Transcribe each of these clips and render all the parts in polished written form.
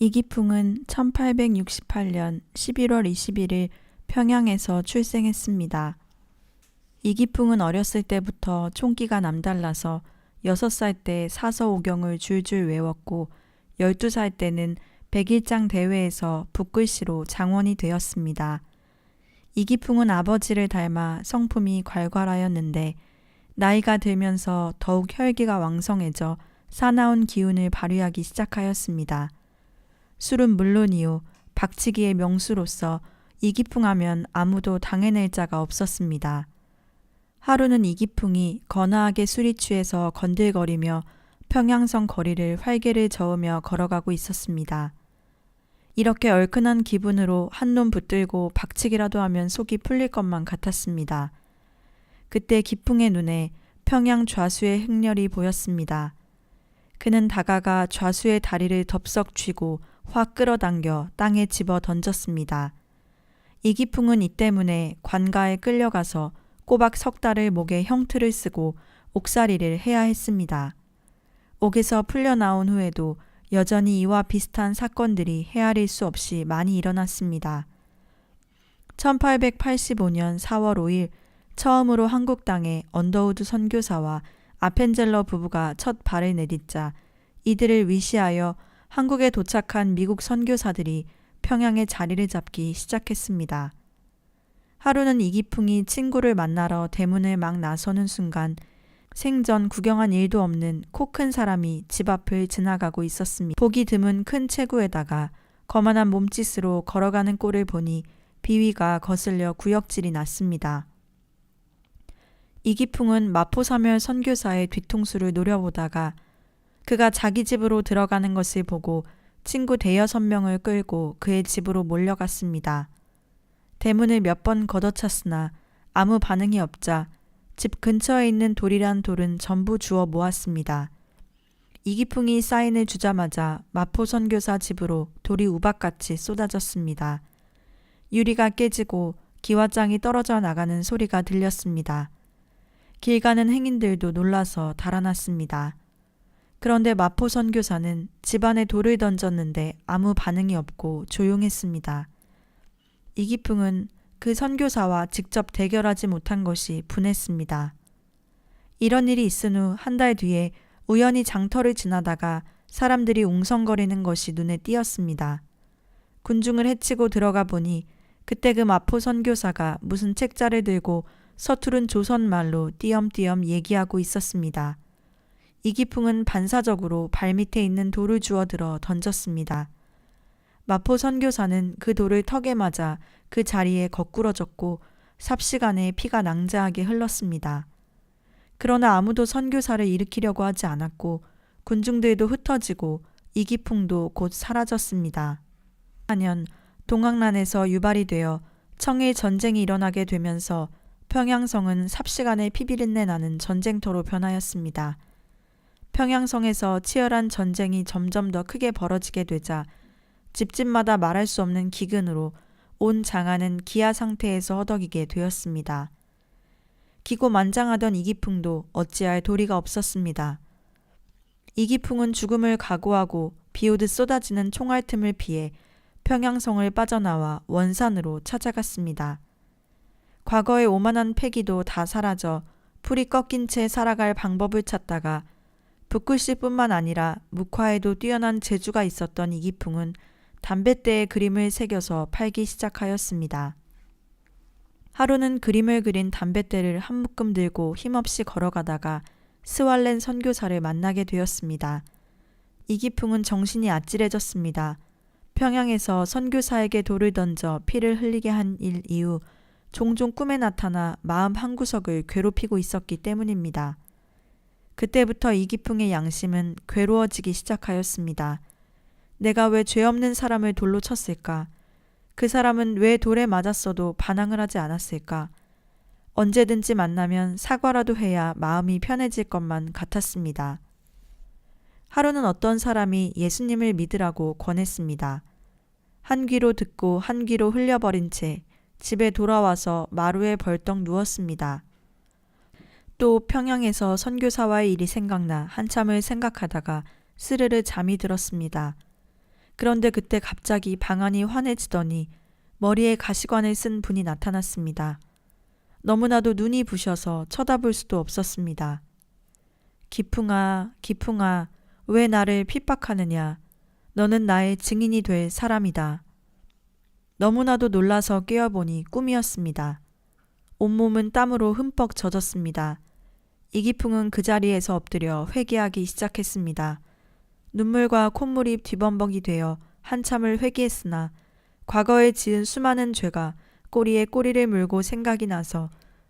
이기풍은 1868년 11월 21일 평양에서 출생했습니다. 이기풍은 어렸을 때부터 총기가 남달라서 6살 때 사서오경을 줄줄 외웠고 12살 때는 백일장 대회에서 붓글씨로 장원이 되었습니다. 이기풍은 아버지를 닮아 성품이 괄괄하였는데 나이가 들면서 더욱 혈기가 왕성해져 사나운 기운을 발휘하기 시작하였습니다. 술은 물론이요, 박치기의 명수로서 이기풍하면 아무도 당해낼 자가 없었습니다. 하루는 이기풍이 거나하게 술이 취해서 건들거리며 평양성 거리를 활개를 저으며 걸어가고 있었습니다. 이렇게 얼큰한 기분으로 한놈 붙들고 박치기라도 하면 속이 풀릴 것만 같았습니다. 그때 기풍의 눈에 평양 좌수의 행렬이 보였습니다. 그는 다가가 좌수의 다리를 덥석 쥐고 확 끌어당겨 땅에 집어 던졌습니다. 이기풍은 이 때문에 관가에 끌려가서 꼬박 3달을 목에 형틀을 쓰고 옥살이를 해야 했습니다. 옥에서 풀려나온 후에도 여전히 이와 비슷한 사건들이 헤아릴 수 없이 많이 일어났습니다. 1885년 4월 5일 처음으로 한국 땅에 언더우드 선교사와 아펜젤러 부부가 첫 발을 내딛자 이들을 위시하여 한국에 도착한 미국 선교사들이 평양에 자리를 잡기 시작했습니다. 하루는 이기풍이 친구를 만나러 대문을 막 나서는 순간 생전 구경한 일도 없는 코 큰 사람이 집 앞을 지나가고 있었습니다. 보기 드문 큰 체구에다가 거만한 몸짓으로 걸어가는 꼴을 보니 비위가 거슬려 구역질이 났습니다. 이기풍은 마포사멸 선교사의 뒤통수를 노려보다가 그가 자기 집으로 들어가는 것을 보고 친구 대여섯 명을 끌고 그의 집으로 몰려갔습니다. 대문을 몇 번 걷어찼으나 아무 반응이 없자 집 근처에 있는 돌이란 돌은 전부 주워 모았습니다. 이기풍이 사인을 주자마자 마포 선교사 집으로 돌이 우박같이 쏟아졌습니다. 유리가 깨지고 기와장이 떨어져 나가는 소리가 들렸습니다. 길 가는 행인들도 놀라서 달아났습니다. 그런데 마포 선교사는 집안에 돌을 던졌는데 아무 반응이 없고 조용했습니다. 이기풍은 그 선교사와 직접 대결하지 못한 것이 분했습니다. 이런 일이 있은 후 한 달 뒤에 우연히 장터를 지나다가 사람들이 웅성거리는 것이 눈에 띄었습니다. 군중을 헤치고 들어가 보니 그때 그 마포 선교사가 무슨 책자를 들고 서투른 조선말로 띄엄띄엄 얘기하고 있었습니다. 이기풍은 반사적으로 발밑에 있는 돌을 주워들어 던졌습니다. 마포 선교사는 그 돌을 턱에 맞아 그 자리에 거꾸러졌고 삽시간에 피가 낭자하게 흘렀습니다. 그러나 아무도 선교사를 일으키려고 하지 않았고 군중들도 흩어지고 이기풍도 곧 사라졌습니다. 4년 동학난에서 유발이 되어 청일 전쟁이 일어나게 되면서 평양성은 삽시간에 피비린내 나는 전쟁터로 변하였습니다. 평양성에서 치열한 전쟁이 점점 더 크게 벌어지게 되자 집집마다 말할 수 없는 기근으로 온 장안은 기아 상태에서 허덕이게 되었습니다. 기고만장하던 이기풍도 어찌할 도리가 없었습니다. 이기풍은 죽음을 각오하고 비오듯 쏟아지는 총알 틈을 피해 평양성을 빠져나와 원산으로 찾아갔습니다. 과거의 오만한 패기도 다 사라져 풀이 꺾인 채 살아갈 방법을 찾다가 붓글씨뿐만 아니라 묵화에도 뛰어난 재주가 있었던 이기풍은 담뱃대에 그림을 새겨서 팔기 시작하였습니다. 하루는 그림을 그린 담뱃대를 한 묶음 들고 힘없이 걸어가다가 스왈렌 선교사를 만나게 되었습니다. 이기풍은 정신이 아찔해졌습니다. 평양에서 선교사에게 돌을 던져 피를 흘리게 한 일 이후 종종 꿈에 나타나 마음 한구석을 괴롭히고 있었기 때문입니다. 그때부터 이기풍의 양심은 괴로워지기 시작하였습니다. 내가 왜 죄 없는 사람을 돌로 쳤을까? 그 사람은 왜 돌에 맞았어도 반항을 하지 않았을까? 언제든지 만나면 사과라도 해야 마음이 편해질 것만 같았습니다. 하루는 어떤 사람이 예수님을 믿으라고 권했습니다. 한 귀로 듣고 한 귀로 흘려버린 채 집에 돌아와서 마루에 벌떡 누웠습니다. 또 평양에서 선교사와의 일이 생각나 한참을 생각하다가 스르르 잠이 들었습니다. 그런데 그때 갑자기 방안이 환해지더니 머리에 가시관을 쓴 분이 나타났습니다. 너무나도 눈이 부셔서 쳐다볼 수도 없었습니다. 기풍아, 기풍아, 왜 나를 핍박하느냐? 너는 나의 증인이 될 사람이다. 너무나도 놀라서 깨어보니 꿈이었습니다. 온몸은 땀으로 흠뻑 젖었습니다. 이기풍은 그 자리에서 엎드려 회개하기 시작했습니다. 눈물과 콧물이 뒤범벅이 되어 한참을 회개했으나 과거에 지은 수많은 죄가 꼬리에 꼬리를 물고 생각이 나서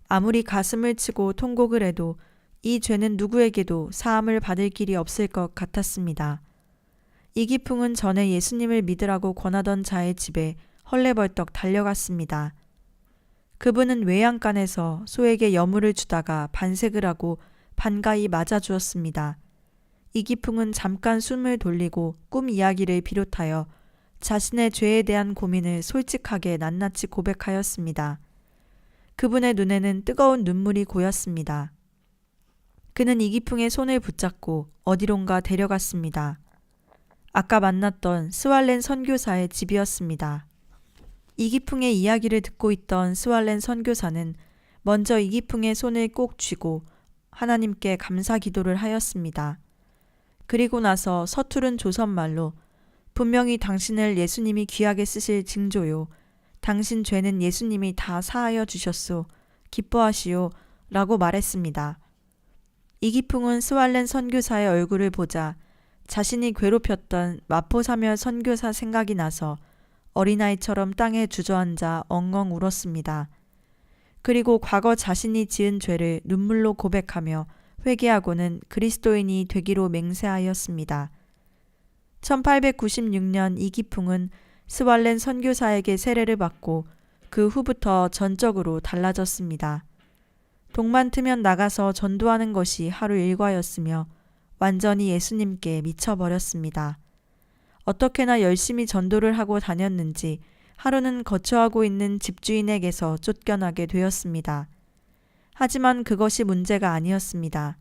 아무리 가슴을 치고 통곡을 해도 이 죄는 누구에게도 사함을 받을 길이 없을 것 같았습니다. 이기풍은 전에 예수님을 믿으라고 권하던 자의 집에 헐레벌떡 달려갔습니다. 그분은 외양간에서 소에게 여물을 주다가 반색을 하고 반가이 맞아주었습니다. 이기풍은 잠깐 숨을 돌리고 꿈 이야기를 비롯하여 자신의 죄에 대한 고민을 솔직하게 낱낱이 고백하였습니다. 그분의 눈에는 뜨거운 눈물이 고였습니다. 그는 이기풍의 손을 붙잡고 어디론가 데려갔습니다. 아까 만났던 스왈렌 선교사의 집이었습니다. 이기풍의 이야기를 듣고 있던 스왈렌 선교사는 먼저 이기풍의 손을 꼭 쥐고 하나님께 감사 기도를 하였습니다. 그리고 나서 서투른 조선말로 분명히 당신을 예수님이 귀하게 쓰실 징조요. 당신 죄는 예수님이 다 사하여 주셨소. 기뻐하시오. 라고 말했습니다. 이기풍은 스왈렌 선교사의 얼굴을 보자 자신이 괴롭혔던 마포사멸 선교사 생각이 나서 어린아이처럼 땅에 주저앉아 엉엉 울었습니다. 그리고 과거 자신이 지은 죄를 눈물로 고백하며 회개하고는 그리스도인이 되기로 맹세하였습니다. 1896년 이기풍은 스왈렌 선교사에게 세례를 받고 그 후부터 전적으로 달라졌습니다. 동만 트면 나가서 전도하는 것이 하루 일과였으며 완전히 예수님께 미쳐버렸습니다. 어떻게나 열심히 전도를 하고 다녔는지 하루는 거처하고 있는 집주인에게서 쫓겨나게 되었습니다. 하지만 그것이 문제가 아니었습니다.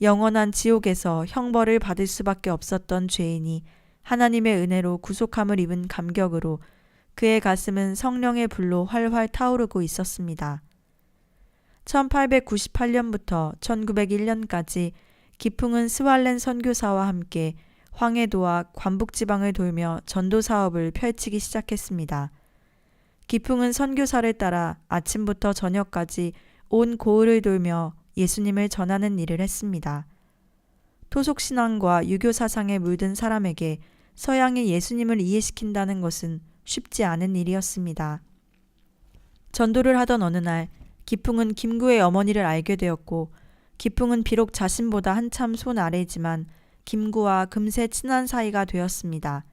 영원한 지옥에서 형벌을 받을 수밖에 없었던 죄인이 하나님의 은혜로 구속함을 입은 감격으로 그의 가슴은 성령의 불로 활활 타오르고 있었습니다. 1898년부터 1901년까지 기풍은 스왈렌 선교사와 함께 황해도와 관북지방을 돌며 전도 사업을 펼치기 시작했습니다. 기풍은 선교사를 따라 아침부터 저녁까지 온 고을을 돌며 예수님을 전하는 일을 했습니다. 토속신앙과 유교사상에 물든 사람에게 서양의 예수님을 이해시킨다는 것은 쉽지 않은 일이었습니다. 전도를 하던 어느 날 기풍은 김구의 어머니를 알게 되었고 기풍은 비록 자신보다 한참 손 아래지만 김구와 금세 친한 사이가 되었습니다.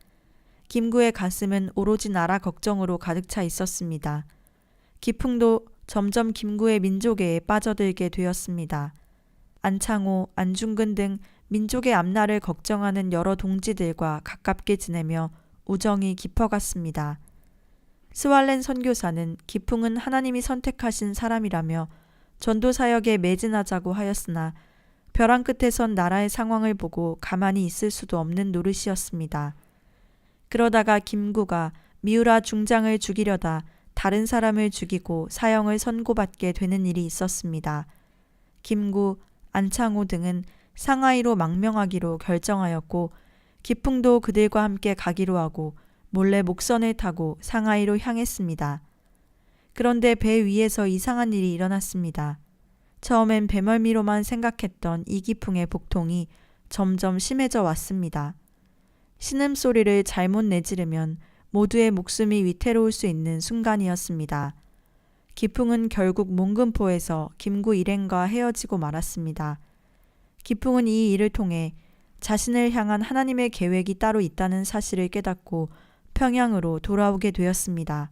김구의 가슴은 오로지 나라 걱정으로 가득 차 있었습니다. 기풍도 점점 김구의 민족애에 빠져들게 되었습니다. 안창호, 안중근 등 민족의 앞날을 걱정하는 여러 동지들과 가깝게 지내며 우정이 깊어갔습니다. 스왈렌 선교사는 기풍은 하나님이 선택하신 사람이라며 전도 사역에 매진하자고 하였으나 벼랑 끝에 선 나라의 상황을 보고 가만히 있을 수도 없는 노릇이었습니다. 그러다가 김구가 미우라 중장을 죽이려다 다른 사람을 죽이고 사형을 선고받게 되는 일이 있었습니다. 김구, 안창호 등은 상하이로 망명하기로 결정하였고 기풍도 그들과 함께 가기로 하고 몰래 목선을 타고 상하이로 향했습니다. 그런데 배 위에서 이상한 일이 일어났습니다. 처음엔 배멀미로만 생각했던 이기풍의 복통이 점점 심해져 왔습니다. 신음소리를 잘못 내지르면 모두의 목숨이 위태로울 수 있는 순간이었습니다. 기풍은 결국 몽금포에서 김구 일행과 헤어지고 말았습니다. 기풍은 이 일을 통해 자신을 향한 하나님의 계획이 따로 있다는 사실을 깨닫고 평양으로 돌아오게 되었습니다.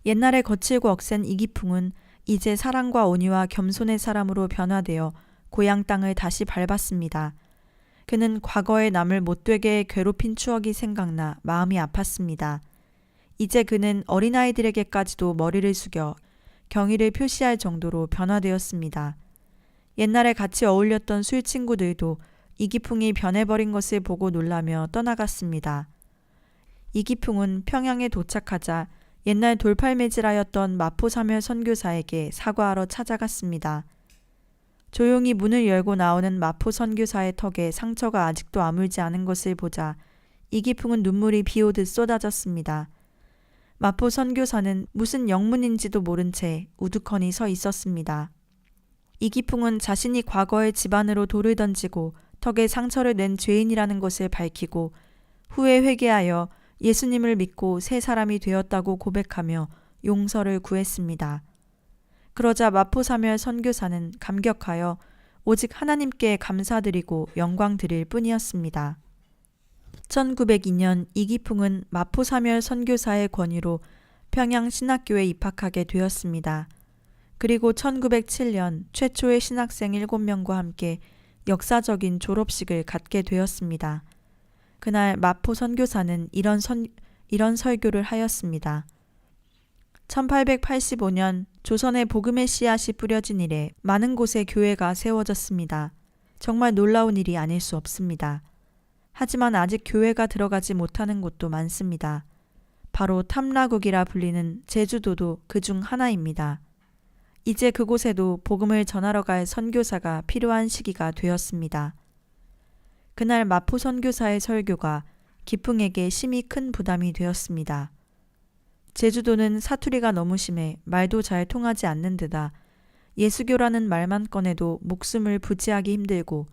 옛날에 거칠고 억센 이기풍은 이제 사랑과 온유와 겸손의 사람으로 변화되어 고향 땅을 다시 밟았습니다. 그는 과거의 남을 못되게 괴롭힌 추억이 생각나 마음이 아팠습니다. 이제 그는 어린아이들에게까지도 머리를 숙여 경의를 표시할 정도로 변화되었습니다. 옛날에 같이 어울렸던 술 친구들도 이기풍이 변해버린 것을 보고 놀라며 떠나갔습니다. 이기풍은 평양에 도착하자 옛날 돌팔매질하였던 마포사멸 선교사에게 사과하러 찾아갔습니다. 조용히 문을 열고 나오는 마포 선교사의 턱에 상처가 아직도 아물지 않은 것을 보자 이기풍은 눈물이 비오듯 쏟아졌습니다. 마포 선교사는 무슨 영문인지도 모른 채 우두커니 서 있었습니다. 이기풍은 자신이 과거에 집안으로 돌을 던지고 턱에 상처를 낸 죄인이라는 것을 밝히고 후에 회개하여 예수님을 믿고 새 사람이 되었다고 고백하며 용서를 구했습니다. 그러자 마포사멸 선교사는 감격하여 오직 하나님께 감사드리고 영광 드릴 뿐이었습니다. 1902년 이기풍은 마포사멸 선교사의 권유로 평양신학교에 입학하게 되었습니다. 그리고 1907년 최초의 신학생 7명과 함께 역사적인 졸업식을 갖게 되었습니다. 그날 마포 선교사는 이런 설교를 하였습니다. 1885년 조선에 복음의 씨앗이 뿌려진 이래 많은 곳에 교회가 세워졌습니다. 정말 놀라운 일이 아닐 수 없습니다. 하지만 아직 교회가 들어가지 못하는 곳도 많습니다. 바로 탐라국이라 불리는 제주도도 그중 하나입니다. 이제 그곳에도 복음을 전하러 갈 선교사가 필요한 시기가 되었습니다. 그날 마포 선교사의 설교가 기풍에게 심히 큰 부담이 되었습니다. 제주도는 사투리가 너무 심해 말도 잘 통하지 않는 데다 예수교라는 말만 꺼내도 목숨을 부지하기 힘들고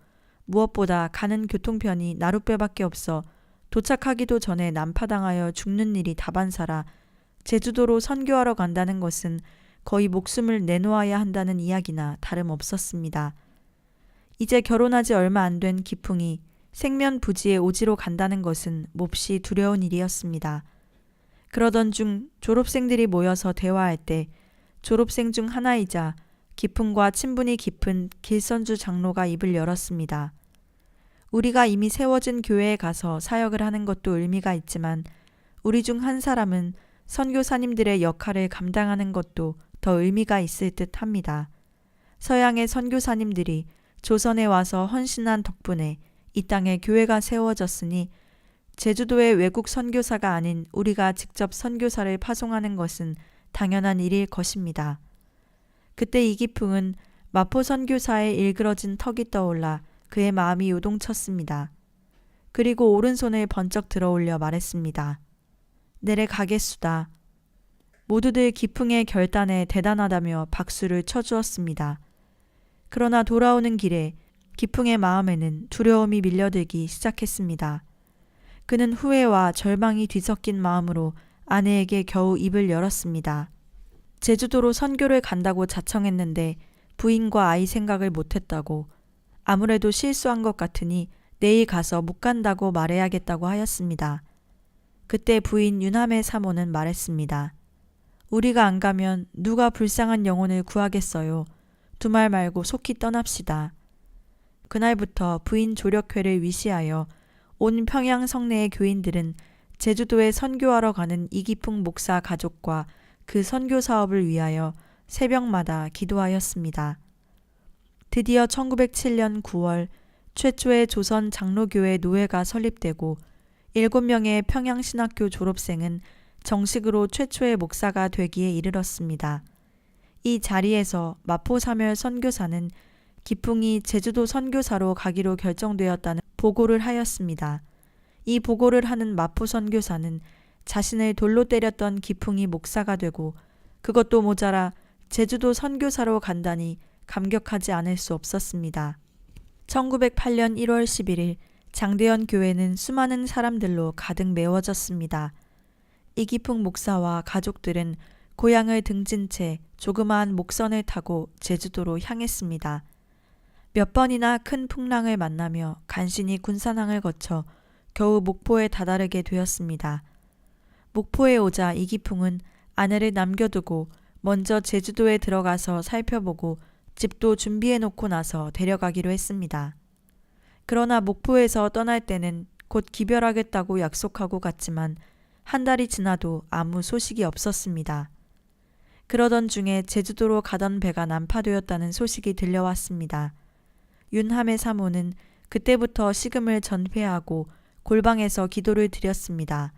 무엇보다 가는 교통편이 나룻배밖에 없어 도착하기도 전에 난파당하여 죽는 일이 다반사라 제주도로 선교하러 간다는 것은 거의 목숨을 내놓아야 한다는 이야기나 다름없었습니다. 이제 결혼하지 얼마 안 된 기풍이 생면부지에 오지로 간다는 것은 몹시 두려운 일이었습니다. 그러던 중 졸업생들이 모여서 대화할 때 졸업생 중 하나이자 기풍과 친분이 깊은 길선주 장로가 입을 열었습니다. 우리가 이미 세워진 교회에 가서 사역을 하는 것도 의미가 있지만 우리 중 한 사람은 선교사님들의 역할을 감당하는 것도 더 의미가 있을 듯 합니다. 서양의 선교사님들이 조선에 와서 헌신한 덕분에 이 땅에 교회가 세워졌으니 제주도의 외국 선교사가 아닌 우리가 직접 선교사를 파송하는 것은 당연한 일일 것입니다. 그때 이기풍은 마포 선교사의 일그러진 턱이 떠올라 그의 마음이 요동쳤습니다. 그리고 오른손을 번쩍 들어올려 말했습니다. 내려가겠수다. 모두들 기풍의 결단에 대단하다며 박수를 쳐주었습니다. 그러나 돌아오는 길에 기풍의 마음에는 두려움이 밀려들기 시작했습니다. 그는 후회와 절망이 뒤섞인 마음으로 아내에게 겨우 입을 열었습니다. 제주도로 선교를 간다고 자청했는데 부인과 아이 생각을 못했다고, 아무래도 실수한 것 같으니 내일 가서 못 간다고 말해야겠다고 하였습니다. 그때 부인 유남의 사모는 말했습니다. 우리가 안 가면 누가 불쌍한 영혼을 구하겠어요. 두말 말고 속히 떠납시다. 그날부터 부인 조력회를 위시하여 온 평양 성내의 교인들은 제주도에 선교하러 가는 이기풍 목사 가족과 그 선교 사업을 위하여 새벽마다 기도하였습니다. 드디어 1907년 9월 최초의 조선 장로교회 노회가 설립되고 7명의 평양신학교 졸업생은 정식으로 최초의 목사가 되기에 이르렀습니다. 이 자리에서 마포사멸 선교사는 기풍이 제주도 선교사로 가기로 결정되었다는 보고를 하였습니다. 이 보고를 하는 마포 선교사는 자신을 돌로 때렸던 기풍이 목사가 되고 그것도 모자라 제주도 선교사로 간다니 감격하지 않을 수 없었습니다. 1908년 1월 11일 장대현 교회는 수많은 사람들로 가득 메워졌습니다. 이기풍 목사와 가족들은 고향을 등진 채 조그마한 목선을 타고 제주도로 향했습니다. 몇 번이나 큰 풍랑을 만나며 간신히 군산항을 거쳐 겨우 목포에 다다르게 되었습니다. 목포에 오자 이기풍은 아내를 남겨두고 먼저 제주도에 들어가서 살펴보고 집도 준비해놓고 나서 데려가기로 했습니다. 그러나 목포에서 떠날 때는 곧 기별하겠다고 약속하고 갔지만 한 달이 지나도 아무 소식이 없었습니다. 그러던 중에 제주도로 가던 배가 난파되었다는 소식이 들려왔습니다. 윤함의 사모는 그때부터 식음을 전폐하고 골방에서 기도를 드렸습니다.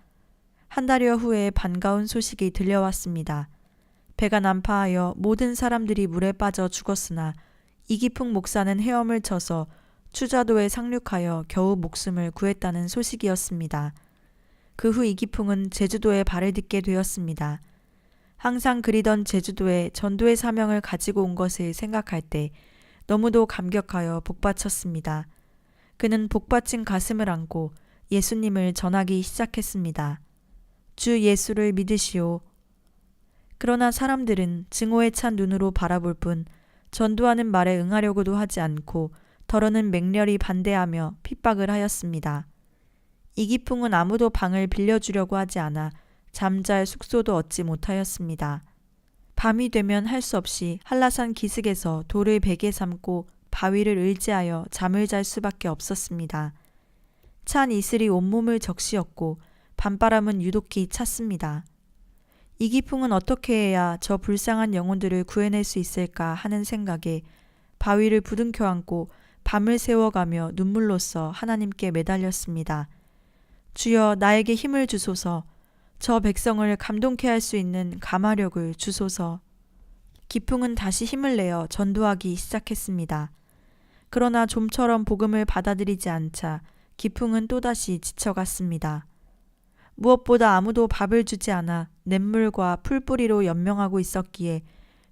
한 달여 후에 반가운 소식이 들려왔습니다. 배가 난파하여 모든 사람들이 물에 빠져 죽었으나 이기풍 목사는 헤엄을 쳐서 추자도에 상륙하여 겨우 목숨을 구했다는 소식이었습니다. 그 후 이기풍은 제주도에 발을 딛게 되었습니다. 항상 그리던 제주도에 전도의 사명을 가지고 온 것을 생각할 때 너무도 감격하여 복받쳤습니다. 그는 복받친 가슴을 안고 예수님을 전하기 시작했습니다. 주 예수를 믿으시오. 그러나 사람들은 증오에 찬 눈으로 바라볼 뿐 전도하는 말에 응하려고도 하지 않고 더러는 맹렬히 반대하며 핍박을 하였습니다. 이기풍은 아무도 방을 빌려주려고 하지 않아 잠잘 숙소도 얻지 못하였습니다. 밤이 되면 할 수 없이 한라산 기슭에서 돌을 베개 삼고 바위를 의지하여 잠을 잘 수밖에 없었습니다. 찬 이슬이 온몸을 적시었고 밤바람은 유독히 찼습니다. 이기풍은 어떻게 해야 저 불쌍한 영혼들을 구해낼 수 있을까 하는 생각에 바위를 부둥켜 안고 밤을 새워가며 눈물로써 하나님께 매달렸습니다. 주여 나에게 힘을 주소서. 저 백성을 감동케 할 수 있는 감화력을 주소서. 기풍은 다시 힘을 내어 전도하기 시작했습니다. 그러나 좀처럼 복음을 받아들이지 않자 기풍은 또다시 지쳐갔습니다. 무엇보다 아무도 밥을 주지 않아 냇물과 풀뿌리로 연명하고 있었기에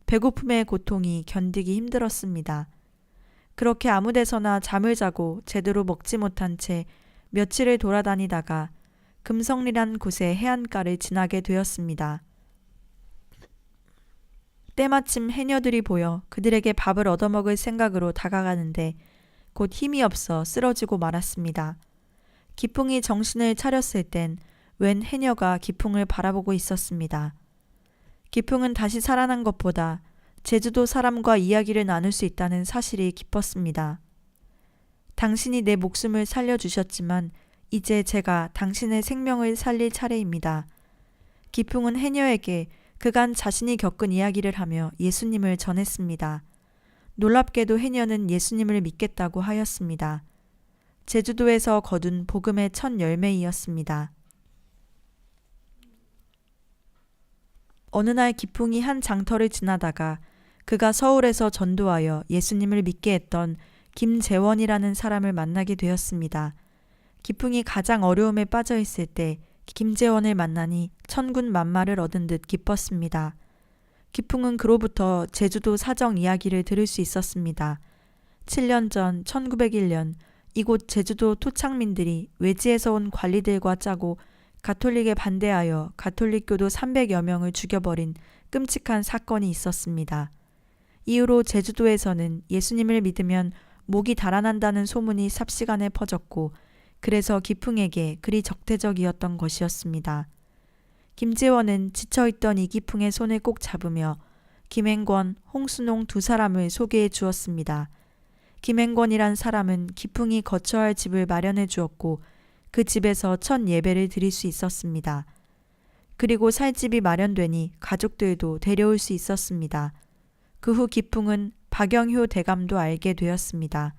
배고픔의 고통이 견디기 힘들었습니다. 그렇게 아무 데서나 잠을 자고 제대로 먹지 못한 채 며칠을 돌아다니다가 금성리란 곳의 해안가를 지나게 되었습니다. 때마침 해녀들이 보여 그들에게 밥을 얻어먹을 생각으로 다가가는데 곧 힘이 없어 쓰러지고 말았습니다. 기풍이 정신을 차렸을 땐 웬 해녀가 기풍을 바라보고 있었습니다. 기풍은 다시 살아난 것보다 제주도 사람과 이야기를 나눌 수 있다는 사실이 기뻤습니다. 당신이 내 목숨을 살려주셨지만 이제 제가 당신의 생명을 살릴 차례입니다. 기풍은 해녀에게 그간 자신이 겪은 이야기를 하며 예수님을 전했습니다. 놀랍게도 해녀는 예수님을 믿겠다고 하였습니다. 제주도에서 거둔 복음의 첫 열매이었습니다. 어느 날 기풍이 한 장터를 지나다가 그가 서울에서 전도하여 예수님을 믿게 했던 김재원이라는 사람을 만나게 되었습니다. 기풍이 가장 어려움에 빠져 있을 때 김재원을 만나니 천군 만마를 얻은 듯 기뻤습니다. 기풍은 그로부터 제주도 사정 이야기를 들을 수 있었습니다. 7년 전 1901년 이곳 제주도 토착민들이 외지에서 온 관리들과 짜고 가톨릭에 반대하여 가톨릭교도 300여 명을 죽여버린 끔찍한 사건이 있었습니다. 이후로 제주도에서는 예수님을 믿으면 목이 달아난다는 소문이 삽시간에 퍼졌고 그래서 기풍에게 그리 적대적이었던 것이었습니다. 김재원은 지쳐있던 이기풍의 손을 꼭 잡으며 김행권, 홍순홍 두 사람을 소개해 주었습니다. 김행권이란 사람은 기풍이 거처할 집을 마련해 주었고 그 집에서 첫 예배를 드릴 수 있었습니다. 그리고 살 집이 마련되니 가족들도 데려올 수 있었습니다. 그 후 기풍은 박영효 대감도 알게 되었습니다.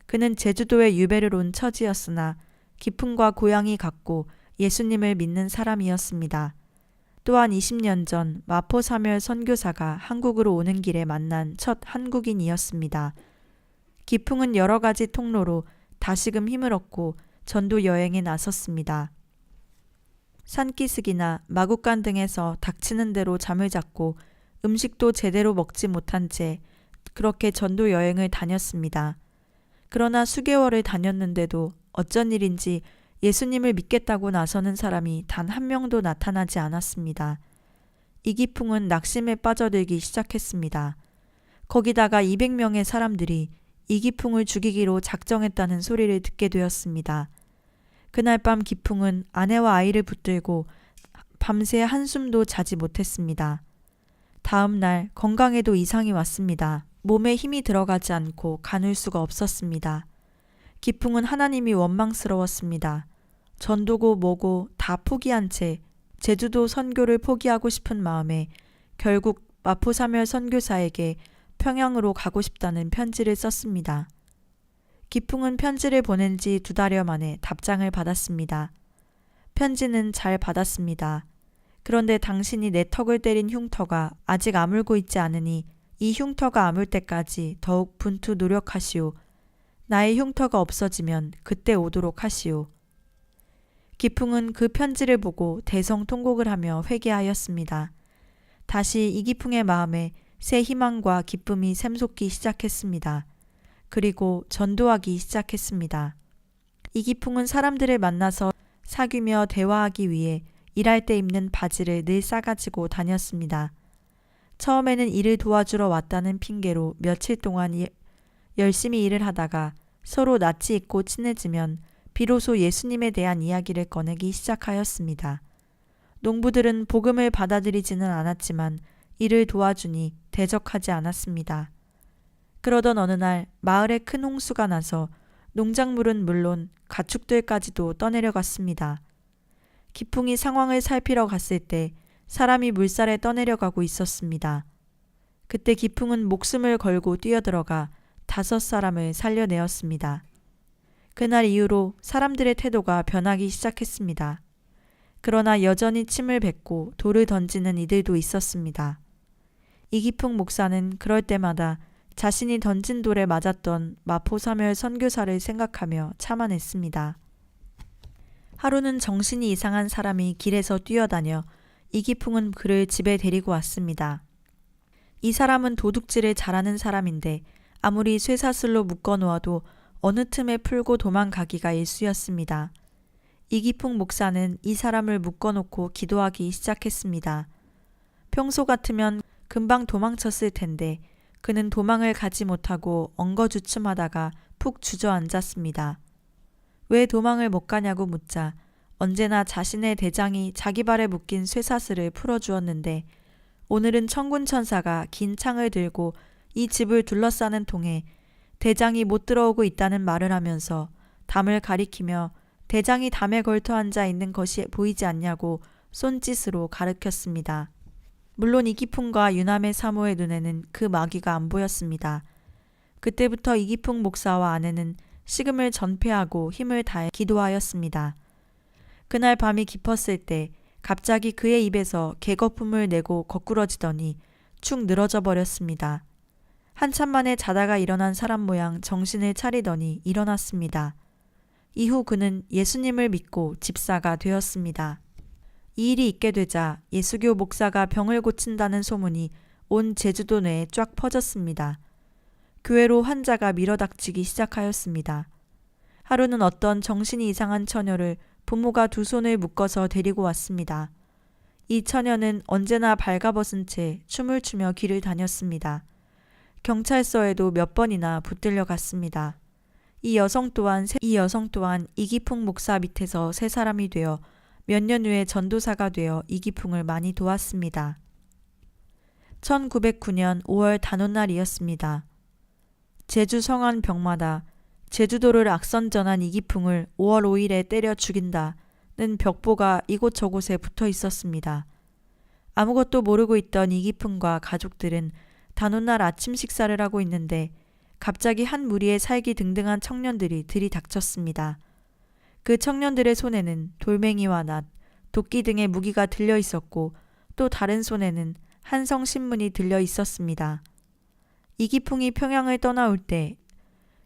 그는 제주도에 유배를 온 처지였으나 기풍과 고향이 같고 예수님을 믿는 사람이었습니다. 또한 20년 전 마포사멸 선교사가 한국으로 오는 길에 만난 첫 한국인이었습니다. 기풍은 여러 가지 통로로 다시금 힘을 얻고 전도 여행에 나섰습니다. 산기슭이나 마국간 등에서 닥치는 대로 잠을 잤고 음식도 제대로 먹지 못한 채 그렇게 전도 여행을 다녔습니다. 그러나 수개월을 다녔는데도 어쩐 일인지 예수님을 믿겠다고 나서는 사람이 단 한 명도 나타나지 않았습니다. 이기풍은 낙심에 빠져들기 시작했습니다. 거기다가 200명의 사람들이 이기풍을 죽이기로 작정했다는 소리를 듣게 되었습니다. 그날 밤 기풍은 아내와 아이를 붙들고 밤새 한숨도 자지 못했습니다. 다음 날 건강에도 이상이 왔습니다. 몸에 힘이 들어가지 않고 가눌 수가 없었습니다. 기풍은 하나님이 원망스러웠습니다. 전도고 뭐고 다 포기한 채 제주도 선교를 포기하고 싶은 마음에 결국 마포사멸 선교사에게 평양으로 가고 싶다는 편지를 썼습니다. 기풍은 편지를 보낸 지 2달여 만에 답장을 받았습니다. 편지는 잘 받았습니다. 그런데 당신이 내 턱을 때린 흉터가 아직 아물고 있지 않으니 이 흉터가 아물 때까지 더욱 분투 노력하시오. 나의 흉터가 없어지면 그때 오도록 하시오. 기풍은 그 편지를 보고 대성통곡을 하며 회개하였습니다. 다시 이기풍의 마음에 새 희망과 기쁨이 샘솟기 시작했습니다. 그리고 전도하기 시작했습니다. 이기풍은 사람들을 만나서 사귀며 대화하기 위해 일할 때 입는 바지를 늘 싸가지고 다녔습니다. 처음에는 일을 도와주러 왔다는 핑계로 며칠 동안 열심히 일을 하다가 서로 낯이 익고 친해지면 비로소 예수님에 대한 이야기를 꺼내기 시작하였습니다. 농부들은 복음을 받아들이지는 않았지만 이를 도와주니 대적하지 않았습니다. 그러던 어느 날 마을에 큰 홍수가 나서 농작물은 물론 가축들까지도 떠내려갔습니다. 기풍이 상황을 살피러 갔을 때 사람이 물살에 떠내려가고 있었습니다. 그때 기풍은 목숨을 걸고 뛰어들어가 5사람을 살려내었습니다. 그날 이후로 사람들의 태도가 변하기 시작했습니다. 그러나 여전히 침을 뱉고 돌을 던지는 이들도 있었습니다. 이기풍 목사는 그럴 때마다 자신이 던진 돌에 맞았던 마포사멸 선교사를 생각하며 참아냈습니다. 하루는 정신이 이상한 사람이 길에서 뛰어다녀 이기풍은 그를 집에 데리고 왔습니다. 이 사람은 도둑질을 잘하는 사람인데 아무리 쇠사슬로 묶어놓아도 어느 틈에 풀고 도망가기가 일쑤였습니다. 이기풍 목사는 이 사람을 묶어놓고 기도하기 시작했습니다. 평소 같으면 금방 도망쳤을 텐데 그는 도망을 가지 못하고 엉거주춤하다가 푹 주저앉았습니다. 왜 도망을 못 가냐고 묻자 언제나 자신의 대장이 자기 발에 묶인 쇠사슬을 풀어주었는데 오늘은 천군천사가 긴 창을 들고 이 집을 둘러싸는 통에 대장이 못 들어오고 있다는 말을 하면서 담을 가리키며 대장이 담에 걸터 앉아 있는 것이 보이지 않냐고 손짓으로 가르쳤습니다. 물론 이기풍과 유남의 사모의 눈에는 그 마귀가 안 보였습니다. 그때부터 이기풍 목사와 아내는 식음을 전폐하고 힘을 다해 기도하였습니다. 그날 밤이 깊었을 때 갑자기 그의 입에서 개거품을 내고 거꾸러지더니 축 늘어져 버렸습니다. 한참 만에 자다가 일어난 사람 모양 정신을 차리더니 일어났습니다. 이후 그는 예수님을 믿고 집사가 되었습니다. 이 일이 있게 되자 예수교 목사가 병을 고친다는 소문이 온 제주도 내에 쫙 퍼졌습니다. 교회로 환자가 밀어닥치기 시작하였습니다. 하루는 어떤 정신이 이상한 처녀를 부모가 2손을 묶어서 데리고 왔습니다. 이 처녀는 언제나 발가벗은 채 춤을 추며 길을 다녔습니다. 경찰서에도 몇 번이나 붙들려 갔습니다. 이 여성 또한 이기풍 목사 밑에서 새 사람이 되어 몇 년 후에 전도사가 되어 이기풍을 많이 도왔습니다. 1909년 5월 단오날이었습니다. 제주 성안 벽마다 제주도를 악선전한 이기풍을 5월 5일에 때려 죽인다는 벽보가 이곳저곳에 붙어 있었습니다. 아무것도 모르고 있던 이기풍과 가족들은 단오날 아침 식사를 하고 있는데 갑자기 한 무리의 살기 등등한 청년들이 들이닥쳤습니다. 그 청년들의 손에는 돌멩이와 낫, 도끼 등의 무기가 들려 있었고 또 다른 손에는 한성 신문이 들려 있었습니다. 이기풍이 평양을 떠나올 때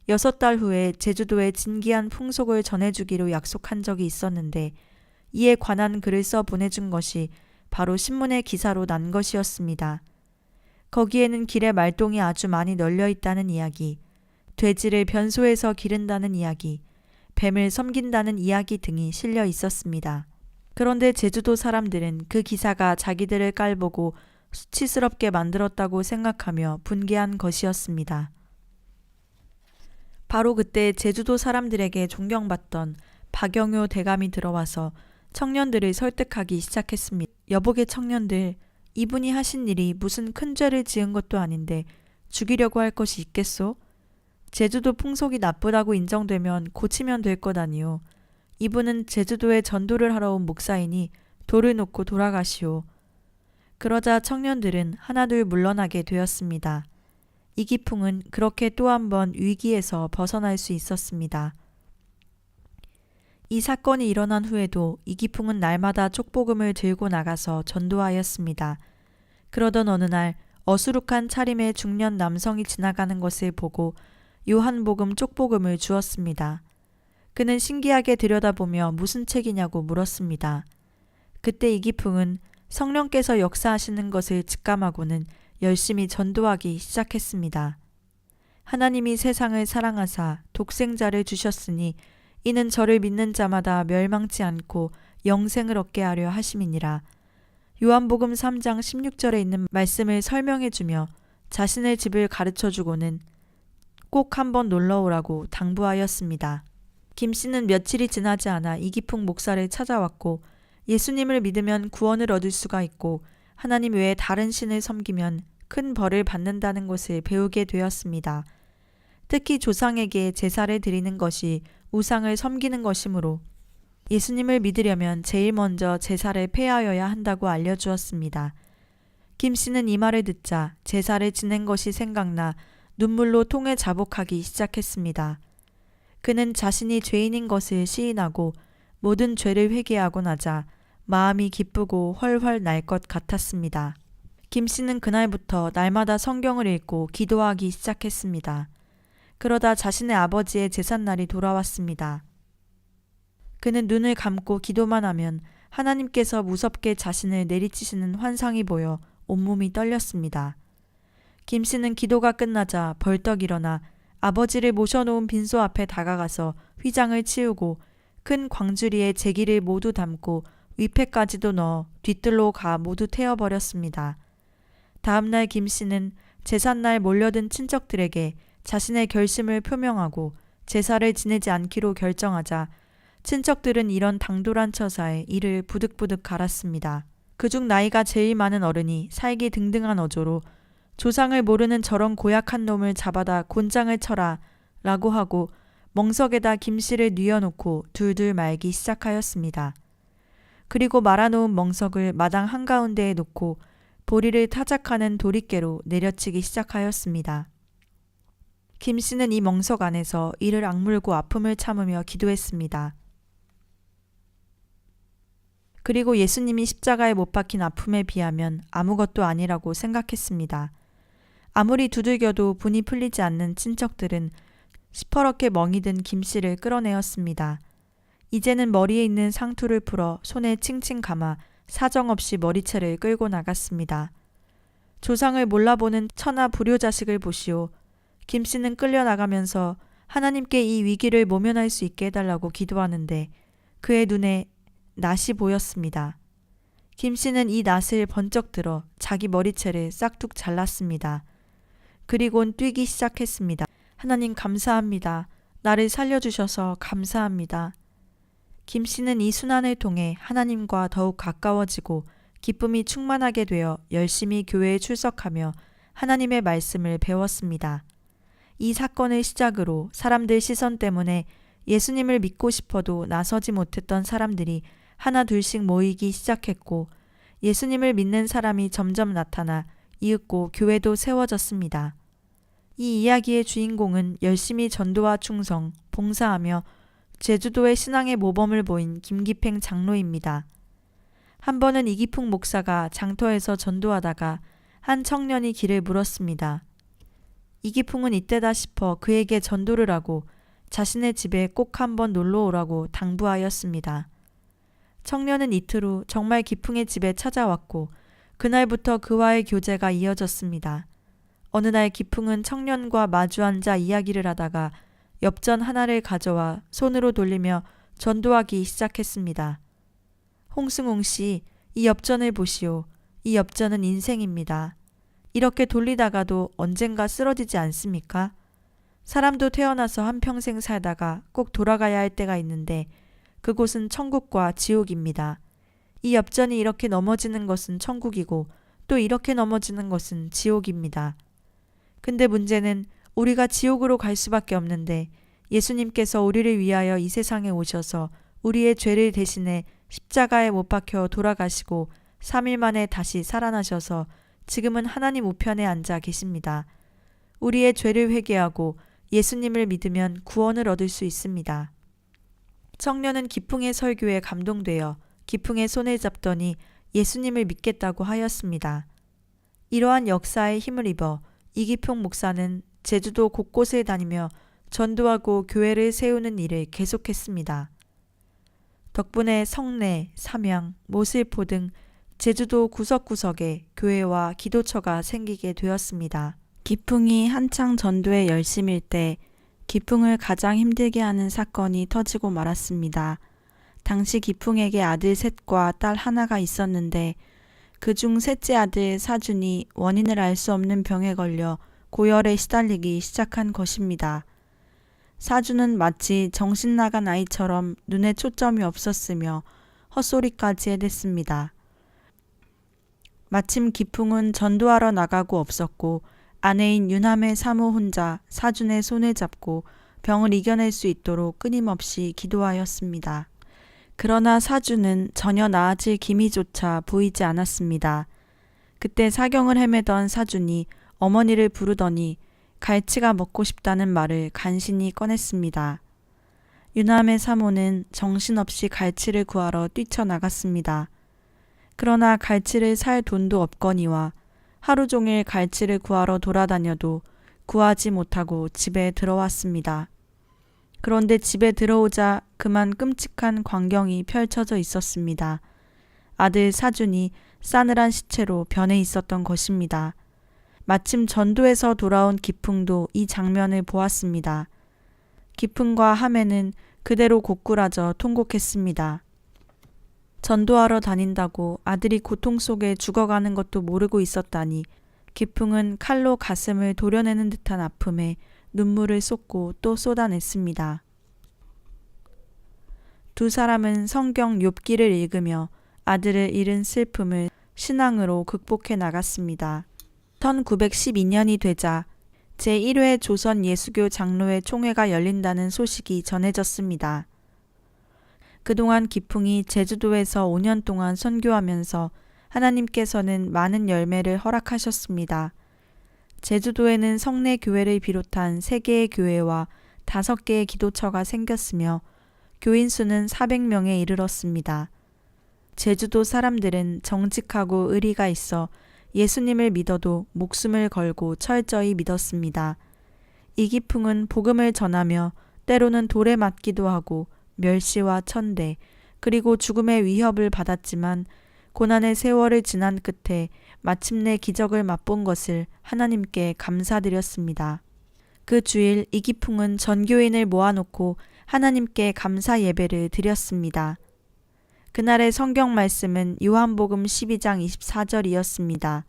6달 후에 제주도의 진기한 풍속을 전해주기로 약속한 적이 있었는데 이에 관한 글을 써 보내준 것이 바로 신문의 기사로 난 것이었습니다. 거기에는 길에 말똥이 아주 많이 널려 있다는 이야기, 돼지를 변소에서 기른다는 이야기, 뱀을 섬긴다는 이야기 등이 실려 있었습니다. 그런데 제주도 사람들은 그 기사가 자기들을 깔보고 수치스럽게 만들었다고 생각하며 분개한 것이었습니다. 바로 그때 제주도 사람들에게 존경받던 박영효 대감이 들어와서 청년들을 설득하기 시작했습니다. 여보게 청년들, 이분이 하신 일이 무슨 큰 죄를 지은 것도 아닌데 죽이려고 할 것이 있겠소? 제주도 풍속이 나쁘다고 인정되면 고치면 될 것 아니오. 이분은 제주도에 전도를 하러 온 목사이니 돌을 놓고 돌아가시오. 그러자 청년들은 하나둘 물러나게 되었습니다. 이기풍은 그렇게 또 한 번 위기에서 벗어날 수 있었습니다. 이 사건이 일어난 후에도 이기풍은 날마다 촉복음을 들고 나가서 전도하였습니다. 그러던 어느 날 어수룩한 차림의 중년 남성이 지나가는 것을 보고 요한복음 쪽복음을 주었습니다. 그는 신기하게 들여다보며 무슨 책이냐고 물었습니다. 그때 이기풍은 성령께서 역사하시는 것을 직감하고는 열심히 전도하기 시작했습니다. 하나님이 세상을 사랑하사 독생자를 주셨으니 이는 저를 믿는 자마다 멸망치 않고 영생을 얻게 하려 하심이니라. 요한복음 3장 16절에 있는 말씀을 설명해주며 자신의 집을 가르쳐주고는 꼭 한번 놀러오라고 당부하였습니다. 김 씨는 며칠이 지나지 않아 이기풍 목사를 찾아왔고 예수님을 믿으면 구원을 얻을 수가 있고 하나님 외에 다른 신을 섬기면 큰 벌을 받는다는 것을 배우게 되었습니다. 특히 조상에게 제사를 드리는 것이 우상을 섬기는 것이므로 예수님을 믿으려면 제일 먼저 제사를 폐하여야 한다고 알려주었습니다. 김 씨는 이 말을 듣자 제사를 지낸 것이 생각나 눈물로 통에 자복하기 시작했습니다. 그는 자신이 죄인인 것을 시인하고 모든 죄를 회개하고 나자 마음이 기쁘고 훨훨 날 것 같았습니다. 김 씨는 그날부터 날마다 성경을 읽고 기도하기 시작했습니다. 그러다 자신의 아버지의 제삿날이 돌아왔습니다. 그는 눈을 감고 기도만 하면 하나님께서 무섭게 자신을 내리치시는 환상이 보여 온몸이 떨렸습니다. 김 씨는 기도가 끝나자 벌떡 일어나 아버지를 모셔놓은 빈소 앞에 다가가서 휘장을 치우고 큰 광주리에 제기를 모두 담고 위패까지도 넣어 뒤뜰로 가 모두 태워버렸습니다. 다음날 김 씨는 제삿날 몰려든 친척들에게 자신의 결심을 표명하고 제사를 지내지 않기로 결정하자 친척들은 이런 당돌한 처사에 이를 부득부득 갈았습니다. 그중 나이가 제일 많은 어른이 살기 등등한 어조로 조상을 모르는 저런 고약한 놈을 잡아다 곤장을 쳐라 라고 하고 멍석에다 김 씨를 뉘어놓고 둘둘 말기 시작하였습니다. 그리고 말아놓은 멍석을 마당 한가운데에 놓고 보리를 타작하는 도리깨로 내려치기 시작하였습니다. 김 씨는 이 멍석 안에서 이를 악물고 아픔을 참으며 기도했습니다. 그리고 예수님이 십자가에 못 박힌 아픔에 비하면 아무것도 아니라고 생각했습니다. 아무리 두들겨도 분이 풀리지 않는 친척들은 시퍼렇게 멍이 든 김 씨를 끌어내었습니다. 이제는 머리에 있는 상투를 풀어 손에 칭칭 감아 사정없이 머리채를 끌고 나갔습니다. 조상을 몰라보는 천하 불효자식을 보시오. 김 씨는 끌려나가면서 하나님께 이 위기를 모면할 수 있게 해달라고 기도하는데 그의 눈에 낫이 보였습니다. 김 씨는 이 낫을 번쩍 들어 자기 머리채를 싹둑 잘랐습니다. 그리곤 뛰기 시작했습니다. 하나님 감사합니다. 나를 살려주셔서 감사합니다. 김 씨는 이 순환을 통해 하나님과 더욱 가까워지고 기쁨이 충만하게 되어 열심히 교회에 출석하며 하나님의 말씀을 배웠습니다. 이 사건을 시작으로 사람들 시선 때문에 예수님을 믿고 싶어도 나서지 못했던 사람들이 하나 둘씩 모이기 시작했고 예수님을 믿는 사람이 점점 나타나 이윽고 교회도 세워졌습니다. 이 이야기의 주인공은 열심히 전도와 충성, 봉사하며 제주도의 신앙의 모범을 보인 김기팽 장로입니다. 한 번은 이기풍 목사가 장터에서 전도하다가 한 청년이 길을 물었습니다. 이기풍은 이때다 싶어 그에게 전도를 하고 자신의 집에 꼭 한번 놀러 오라고 당부하였습니다. 청년은 이틀 후 정말 기풍의 집에 찾아왔고 그날부터 그와의 교제가 이어졌습니다. 어느 날 기풍은 청년과 마주 앉아 이야기를 하다가 엽전 하나를 가져와 손으로 돌리며 전도하기 시작했습니다. 홍승홍 씨, 이 엽전을 보시오. 이 엽전은 인생입니다. 이렇게 돌리다가도 언젠가 쓰러지지 않습니까? 사람도 태어나서 한평생 살다가 꼭 돌아가야 할 때가 있는데 그곳은 천국과 지옥입니다. 이 엽전이 이렇게 넘어지는 것은 천국이고 또 이렇게 넘어지는 것은 지옥입니다. 근데 문제는 우리가 지옥으로 갈 수밖에 없는데 예수님께서 우리를 위하여 이 세상에 오셔서 우리의 죄를 대신해 십자가에 못 박혀 돌아가시고 3일 만에 다시 살아나셔서 지금은 하나님 우편에 앉아 계십니다. 우리의 죄를 회개하고 예수님을 믿으면 구원을 얻을 수 있습니다. 청년은 기풍의 설교에 감동되어 기풍의 손을 잡더니 예수님을 믿겠다고 하였습니다. 이러한 역사에 힘을 입어 이기풍 목사는 제주도 곳곳을 다니며 전도하고 교회를 세우는 일을 계속했습니다. 덕분에 성내, 삼양, 모슬포 등 제주도 구석구석에 교회와 기도처가 생기게 되었습니다. 기풍이 한창 전도에 열심일 때 기풍을 가장 힘들게 하는 사건이 터지고 말았습니다. 당시 기풍에게 아들 셋과 딸 하나가 있었는데 그중 셋째 아들 사준이 원인을 알 수 없는 병에 걸려 고열에 시달리기 시작한 것입니다. 사준은 마치 정신 나간 아이처럼 눈에 초점이 없었으며 헛소리까지 해댔습니다. 마침 기풍은 전도하러 나가고 없었고 아내인 유남의 사모 혼자 사준의 손을 잡고 병을 이겨낼 수 있도록 끊임없이 기도하였습니다. 그러나 사준은 전혀 나아질 기미조차 보이지 않았습니다. 그때 사경을 헤매던 사준이 어머니를 부르더니 갈치가 먹고 싶다는 말을 간신히 꺼냈습니다. 유남의 사모는 정신없이 갈치를 구하러 뛰쳐나갔습니다. 그러나 갈치를 살 돈도 없거니와 하루 종일 갈치를 구하러 돌아다녀도 구하지 못하고 집에 들어왔습니다. 그런데 집에 들어오자 그만 끔찍한 광경이 펼쳐져 있었습니다. 아들 사준이 싸늘한 시체로 변해 있었던 것입니다. 마침 전도에서 돌아온 기풍도 이 장면을 보았습니다. 기풍과 하매는 그대로 고꾸라져 통곡했습니다. 전도하러 다닌다고 아들이 고통 속에 죽어가는 것도 모르고 있었다니 기풍은 칼로 가슴을 도려내는 듯한 아픔에 눈물을 쏟고 또 쏟아냈습니다. 두 사람은 성경 욥기를 읽으며 아들을 잃은 슬픔을 신앙으로 극복해 나갔습니다. 1912년이 되자 제1회 조선 예수교 장로회 총회가 열린다는 소식이 전해졌습니다. 그동안 기풍이 제주도에서 5년 동안 선교하면서 하나님께서는 많은 열매를 허락하셨습니다. 제주도에는 성내 교회를 비롯한 3개의 교회와 5개의 기도처가 생겼으며 교인 수는 400명에 이르렀습니다. 제주도 사람들은 정직하고 의리가 있어 예수님을 믿어도 목숨을 걸고 철저히 믿었습니다. 이기풍은 복음을 전하며 때로는 돌에 맞기도 하고 멸시와 천대 그리고 죽음의 위협을 받았지만 고난의 세월을 지난 끝에 마침내 기적을 맛본 것을 하나님께 감사드렸습니다. 그 주일 이기풍은 전교인을 모아놓고 하나님께 감사 예배를 드렸습니다. 그날의 성경 말씀은 요한복음 12장 24절이었습니다.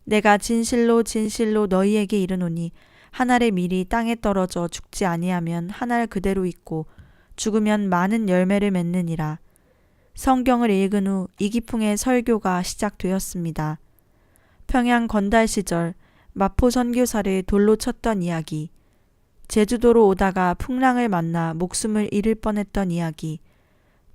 내가 진실로 진실로 너희에게 이르노니 한 알의 밀이 땅에 떨어져 죽지 아니하면 한 알 그대로 있고 죽으면 많은 열매를 맺느니라. 성경을 읽은 후 이기풍의 설교가 시작되었습니다. 평양 건달 시절 마포 선교사를 돌로 쳤던 이야기, 제주도로 오다가 풍랑을 만나 목숨을 잃을 뻔했던 이야기,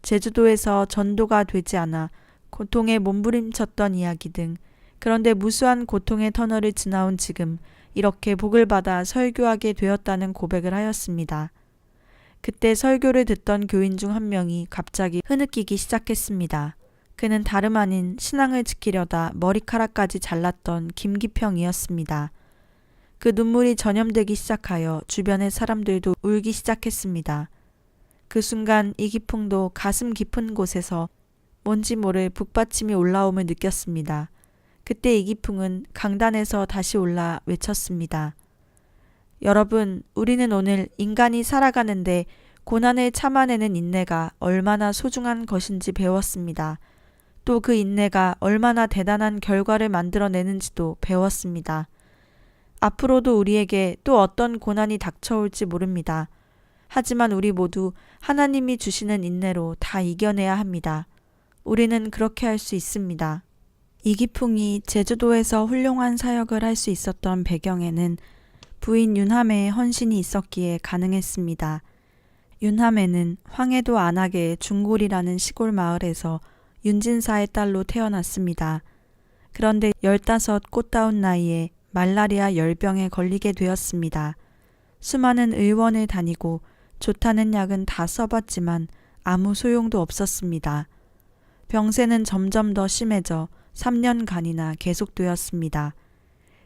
제주도에서 전도가 되지 않아 고통에 몸부림쳤던 이야기 등 그런데 무수한 고통의 터널을 지나온 지금 이렇게 복을 받아 설교하게 되었다는 고백을 하였습니다. 그때 설교를 듣던 교인 중 한 명이 갑자기 흐느끼기 시작했습니다. 그는 다름 아닌 신앙을 지키려다 머리카락까지 잘랐던 김기평이었습니다. 그 눈물이 전염되기 시작하여 주변의 사람들도 울기 시작했습니다. 그 순간 이기풍도 가슴 깊은 곳에서 뭔지 모를 북받침이 올라옴을 느꼈습니다. 그때 이기풍은 강단에서 다시 올라 외쳤습니다. 여러분, 우리는 오늘 인간이 살아가는데 고난을 참아내는 인내가 얼마나 소중한 것인지 배웠습니다. 또 그 인내가 얼마나 대단한 결과를 만들어내는지도 배웠습니다. 앞으로도 우리에게 또 어떤 고난이 닥쳐올지 모릅니다. 하지만 우리 모두 하나님이 주시는 인내로 다 이겨내야 합니다. 우리는 그렇게 할 수 있습니다. 이기풍이 제주도에서 훌륭한 사역을 할 수 있었던 배경에는 부인 윤하매의 헌신이 있었기에 가능했습니다. 윤하매는 황해도 안악의 중골이라는 시골 마을에서 윤진사의 딸로 태어났습니다. 그런데 15 꽃다운 나이에 말라리아 열병에 걸리게 되었습니다. 수많은 의원을 다니고 좋다는 약은 다 써봤지만 아무 소용도 없었습니다. 병세는 점점 더 심해져 3년간이나 계속되었습니다.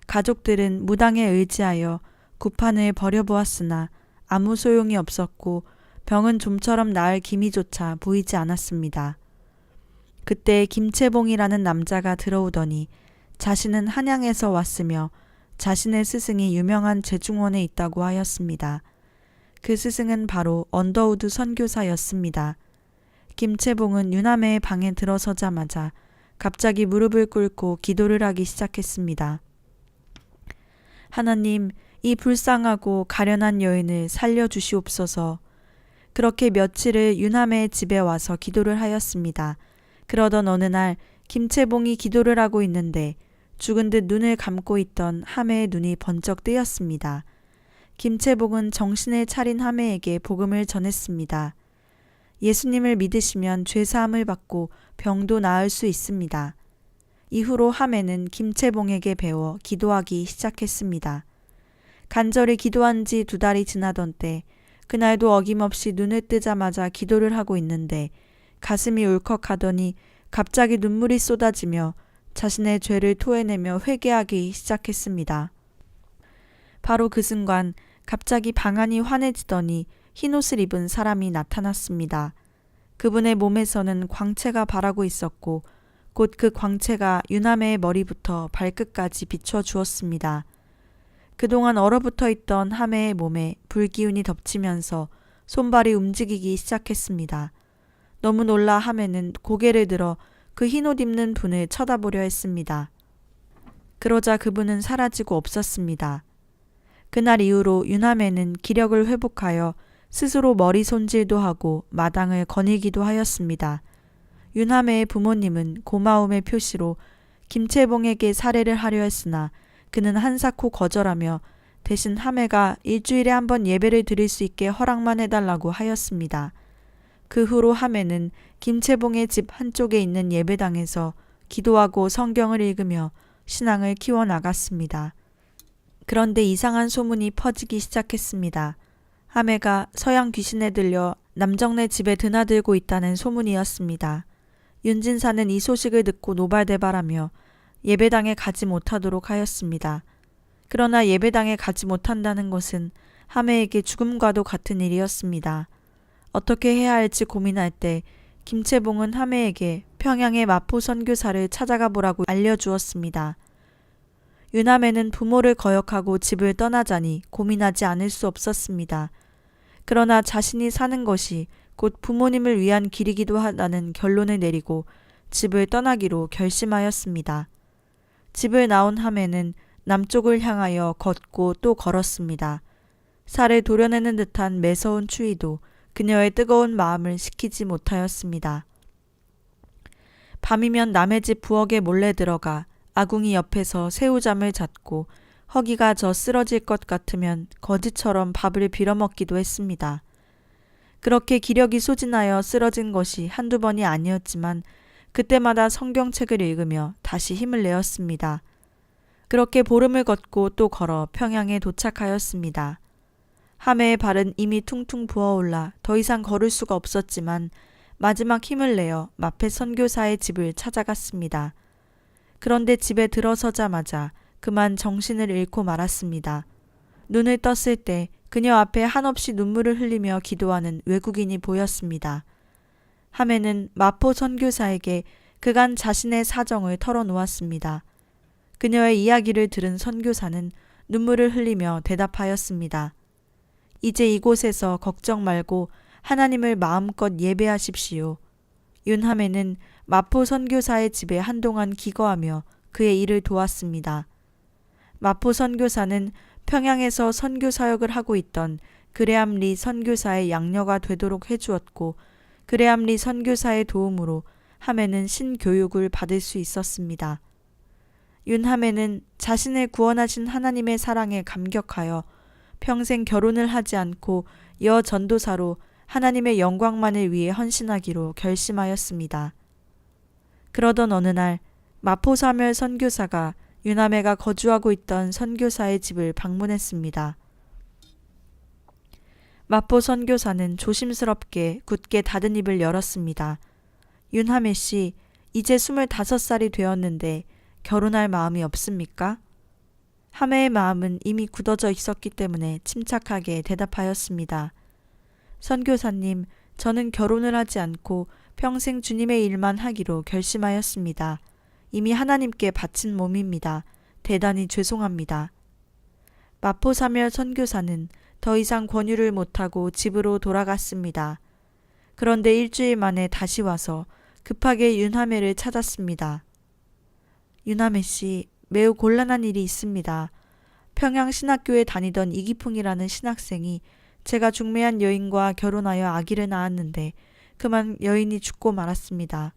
가족들은 무당에 의지하여 구판을 벌여보았으나 아무 소용이 없었고 병은 좀처럼 나을 기미조차 보이지 않았습니다. 그때 김채봉이라는 남자가 들어오더니 자신은 한양에서 왔으며 자신의 스승이 유명한 제중원에 있다고 하였습니다. 그 스승은 바로 언더우드 선교사였습니다. 김채봉은 유남해의 방에 들어서자마자 갑자기 무릎을 꿇고 기도를 하기 시작했습니다. 하나님, 이 불쌍하고 가련한 여인을 살려주시옵소서. 그렇게 며칠을 유남해의 집에 와서 기도를 하였습니다. 그러던 어느 날 김채봉이 기도를 하고 있는데 죽은 듯 눈을 감고 있던 하매의 눈이 번쩍 뜨였습니다. 김채봉은 정신을 차린 하매에게 복음을 전했습니다. 예수님을 믿으시면 죄사함을 받고 병도 나을 수 있습니다. 이후로 하매는 김채봉에게 배워 기도하기 시작했습니다. 간절히 기도한 지 2달이 지나던 때 그날도 어김없이 눈을 뜨자마자 기도를 하고 있는데 가슴이 울컥하더니 갑자기 눈물이 쏟아지며 자신의 죄를 토해내며 회개하기 시작했습니다. 바로 그 순간 갑자기 방안이 환해지더니 흰옷을 입은 사람이 나타났습니다. 그분의 몸에서는 광채가 바라고 있었고 곧 그 광채가 유남해의 머리부터 발끝까지 비춰 주었습니다. 그동안 얼어붙어 있던 하매의 몸에 불기운이 덮치면서 손발이 움직이기 시작했습니다. 너무 놀라 하매는 고개를 들어 그 흰옷 입는 분을 쳐다보려 했습니다. 그러자 그분은 사라지고 없었습니다. 그날 이후로 유남해는 기력을 회복하여 스스로 머리 손질도 하고 마당을 거닐기도 하였습니다. 유남해의 부모님은 고마움의 표시로 김채봉에게 살해를 하려 했으나 그는 한사코 거절하며 대신 하매가 일주일에 한 번 예배를 드릴 수 있게 허락만 해달라고 하였습니다. 그 후로 하매는 김채봉의 집 한쪽에 있는 예배당에서 기도하고 성경을 읽으며 신앙을 키워나갔습니다. 그런데 이상한 소문이 퍼지기 시작했습니다. 하매가 서양 귀신에 들려 남정네 집에 드나들고 있다는 소문이었습니다. 윤진사는 이 소식을 듣고 노발대발하며 예배당에 가지 못하도록 하였습니다. 그러나 예배당에 가지 못한다는 것은 하매에게 죽음과도 같은 일이었습니다. 어떻게 해야 할지 고민할 때 김채봉은 하매에게 평양의 마포 선교사를 찾아가 보라고 알려주었습니다. 유남해는 부모를 거역하고 집을 떠나자니 고민하지 않을 수 없었습니다. 그러나 자신이 사는 것이 곧 부모님을 위한 길이기도 하다는 결론을 내리고 집을 떠나기로 결심하였습니다. 집을 나온 하매는 남쪽을 향하여 걷고 또 걸었습니다. 살을 도려내는 듯한 매서운 추위도 그녀의 뜨거운 마음을 식히지 못하였습니다. 밤이면 남의 집 부엌에 몰래 들어가 아궁이 옆에서 새우잠을 잤고 허기가 져 쓰러질 것 같으면 거지처럼 밥을 빌어먹기도 했습니다. 그렇게 기력이 소진하여 쓰러진 것이 한두 번이 아니었지만 그때마다 성경책을 읽으며 다시 힘을 내었습니다. 그렇게 보름을 걷고 또 걸어 평양에 도착하였습니다. 하매의 발은 이미 퉁퉁 부어올라 더 이상 걸을 수가 없었지만 마지막 힘을 내어 마페 선교사의 집을 찾아갔습니다. 그런데 집에 들어서자마자 그만 정신을 잃고 말았습니다. 눈을 떴을 때 그녀 앞에 한없이 눈물을 흘리며 기도하는 외국인이 보였습니다. 하매는 마포 선교사에게 그간 자신의 사정을 털어놓았습니다. 그녀의 이야기를 들은 선교사는 눈물을 흘리며 대답하였습니다. 이제 이곳에서 걱정 말고 하나님을 마음껏 예배하십시오. 윤하매는 마포 선교사의 집에 한동안 기거하며 그의 일을 도왔습니다. 마포 선교사는 평양에서 선교 사역을 하고 있던 그레암 리 선교사의 양녀가 되도록 해주었고 그레암 리 선교사의 도움으로 하매는 신교육을 받을 수 있었습니다. 윤하매는 자신을 구원하신 하나님의 사랑에 감격하여 평생 결혼을 하지 않고 여전도사로 하나님의 영광만을 위해 헌신하기로 결심하였습니다. 그러던 어느 날 마포사멸 선교사가 윤하매가 거주하고 있던 선교사의 집을 방문했습니다. 마포 선교사는 조심스럽게 굳게 닫은 입을 열었습니다. 윤하매 씨, 이제 25살이 되었는데 결혼할 마음이 없습니까? 하매의 마음은 이미 굳어져 있었기 때문에 침착하게 대답하였습니다. 선교사님, 저는 결혼을 하지 않고 평생 주님의 일만 하기로 결심하였습니다. 이미 하나님께 바친 몸입니다. 대단히 죄송합니다. 마포 사멸 선교사는 더 이상 권유를 못하고 집으로 돌아갔습니다. 그런데 일주일 만에 다시 와서 급하게 윤하매를 찾았습니다. 윤하매 씨, 매우 곤란한 일이 있습니다. 평양신학교에 다니던 이기풍이라는 신학생이 제가 중매한 여인과 결혼하여 아기를 낳았는데 그만 여인이 죽고 말았습니다.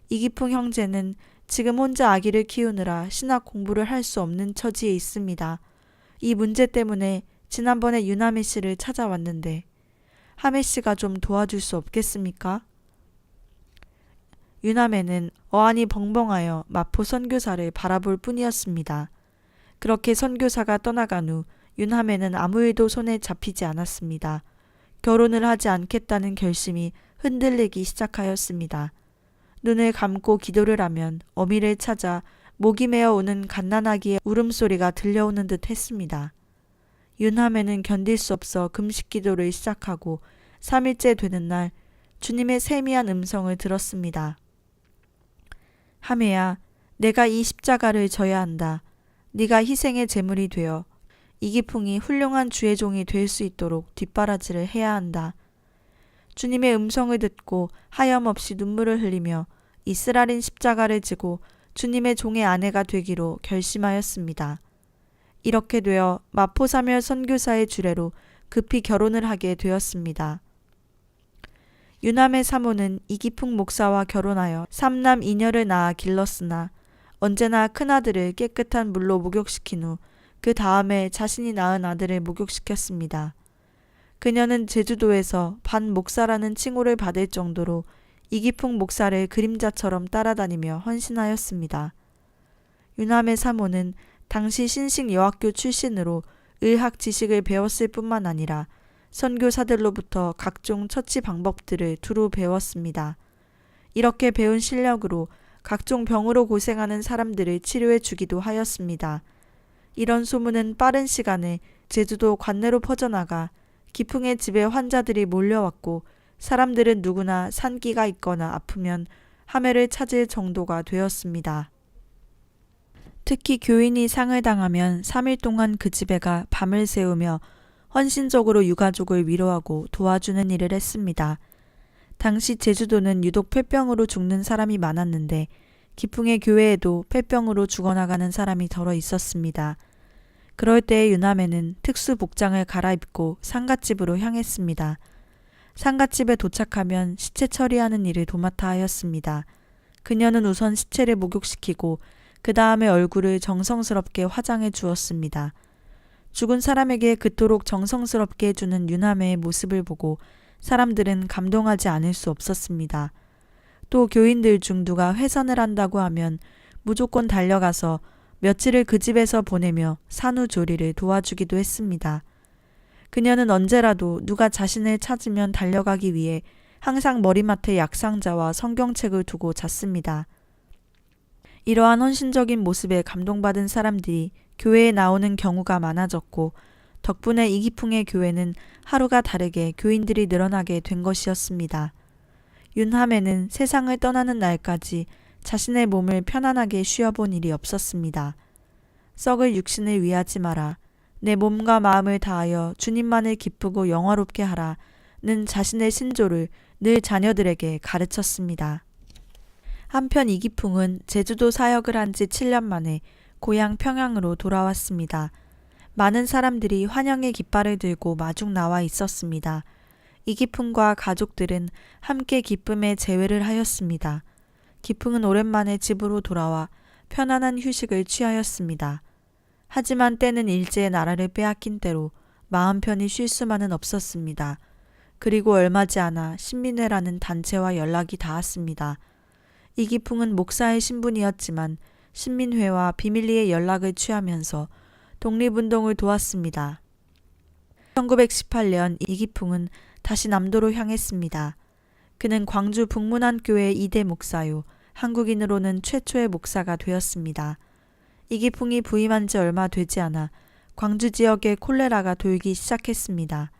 이기풍 형제는 지금 혼자 아기를 키우느라 신학 공부를 할 수 없는 처지에 있습니다. 이 문제 때문에 지난번에 윤하매 씨를 찾아왔는데 하매 씨가 좀 도와줄 수 없겠습니까? 윤하매는 어안이 벙벙하여 마포 선교사를 바라볼 뿐이었습니다. 그렇게 선교사가 떠나간 후 윤하매는 아무 일도 손에 잡히지 않았습니다. 결혼을 하지 않겠다는 결심이 흔들리기 시작하였습니다. 눈을 감고 기도를 하면 어미를 찾아 목이 메어 오는 갓난아기의 울음소리가 들려오는 듯 했습니다. 윤하매는 견딜 수 없어 금식 기도를 시작하고 3일째 되는 날 주님의 세미한 음성을 들었습니다. 하매야, 내가 이 십자가를 져야 한다. 네가 희생의 제물이 되어 이기풍이 훌륭한 주의 종이 될 수 있도록 뒷바라지를 해야 한다. 주님의 음성을 듣고 하염없이 눈물을 흘리며 이스라엘 십자가를 지고 주님의 종의 아내가 되기로 결심하였습니다. 이렇게 되어 마포사멸 선교사의 주례로 급히 결혼을 하게 되었습니다. 윤하매 사모는 이기풍 목사와 결혼하여 3남 2녀를 낳아 길렀으나 언제나 큰아들을 깨끗한 물로 목욕시킨 후 그 다음에 자신이 낳은 아들을 목욕시켰습니다. 그녀는 제주도에서 반 목사라는 칭호를 받을 정도로 이기풍 목사를 그림자처럼 따라다니며 헌신하였습니다. 윤하매 사모는 당시 신식 여학교 출신으로 의학 지식을 배웠을 뿐만 아니라 선교사들로부터 각종 처치 방법들을 두루 배웠습니다. 이렇게 배운 실력으로 각종 병으로 고생하는 사람들을 치료해 주기도 하였습니다. 이런 소문은 빠른 시간에 제주도 관내로 퍼져나가 기풍의 집에 환자들이 몰려왔고 사람들은 누구나 산기가 있거나 아프면 하매를 찾을 정도가 되었습니다. 특히 교인이 상을 당하면 3일 동안 그 집에 가 밤을 새우며 헌신적으로 유가족을 위로하고 도와주는 일을 했습니다. 당시 제주도는 유독 폐병으로 죽는 사람이 많았는데 기풍의 교회에도 폐병으로 죽어나가는 사람이 덜어 있었습니다. 그럴 때 윤하매는 특수 복장을 갈아입고 상갓집으로 향했습니다. 상갓집에 도착하면 시체 처리하는 일을 도맡아 하였습니다. 그녀는 우선 시체를 목욕시키고 그 다음에 얼굴을 정성스럽게 화장해 주었습니다. 죽은 사람에게 그토록 정성스럽게 해주는 윤하매의 모습을 보고 사람들은 감동하지 않을 수 없었습니다. 또 교인들 중 누가 회선을 한다고 하면 무조건 달려가서 며칠을 그 집에서 보내며 산후조리를 도와주기도 했습니다. 그녀는 언제라도 누가 자신을 찾으면 달려가기 위해 항상 머리맡에 약상자와 성경책을 두고 잤습니다. 이러한 헌신적인 모습에 감동받은 사람들이 교회에 나오는 경우가 많아졌고 덕분에 이기풍의 교회는 하루가 다르게 교인들이 늘어나게 된 것이었습니다. 윤하매는 세상을 떠나는 날까지 자신의 몸을 편안하게 쉬어본 일이 없었습니다. 썩을 육신을 위하지 마라. 내 몸과 마음을 다하여 주님만을 기쁘고 영화롭게 하라는 자신의 신조를 늘 자녀들에게 가르쳤습니다. 한편 이기풍은 제주도 사역을 한 지 7년 만에 고향 평양으로 돌아왔습니다. 많은 사람들이 환영의 깃발을 들고 마중 나와 있었습니다. 이기풍과 가족들은 함께 기쁨의 제회를 하였습니다. 기풍은 오랜만에 집으로 돌아와 편안한 휴식을 취하였습니다. 하지만 때는 일제의 나라를 빼앗긴 때로 마음 편히 쉴 수만은 없었습니다. 그리고 얼마지 않아 신민회라는 단체와 연락이 닿았습니다. 이기풍은 목사의 신분이었지만 신민회와 비밀리에 연락을 취하면서 독립운동을 도왔습니다. 1918년 이기풍은 다시 남도로 향했습니다. 그는 광주 북문안교회 2대 목사요. 한국인으로는 최초의 목사가 되었습니다. 이기풍이 부임한 지 얼마 되지 않아 광주 지역에 콜레라가 돌기 시작했습니다.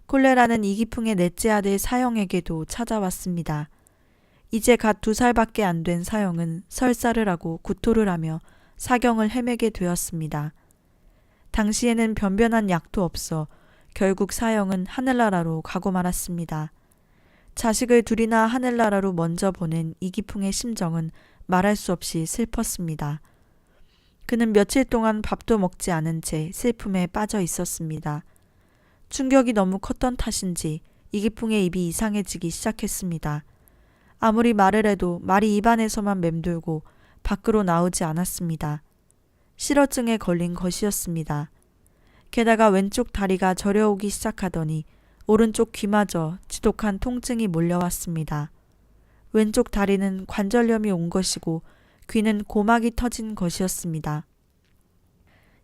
콜레라는 이기풍의 넷째 아들 사형에게도 찾아왔습니다. 이제 갓 2살밖에 안 된 사형은 설사를 하고 구토를 하며 사경을 헤매게 되었습니다. 당시에는 변변한 약도 없어 결국 사형은 하늘나라로 가고 말았습니다. 자식을 둘이나 하늘나라로 먼저 보낸 이기풍의 심정은 말할 수 없이 슬펐습니다. 그는 며칠 동안 밥도 먹지 않은 채 슬픔에 빠져 있었습니다. 충격이 너무 컸던 탓인지 이기풍의 입이 이상해지기 시작했습니다. 아무리 말을 해도 말이 입안에서만 맴돌고 밖으로 나오지 않았습니다. 실어증에 걸린 것이었습니다. 게다가 왼쪽 다리가 저려오기 시작하더니 오른쪽 귀마저 지독한 통증이 몰려왔습니다. 왼쪽 다리는 관절염이 온 것이고 귀는 고막이 터진 것이었습니다.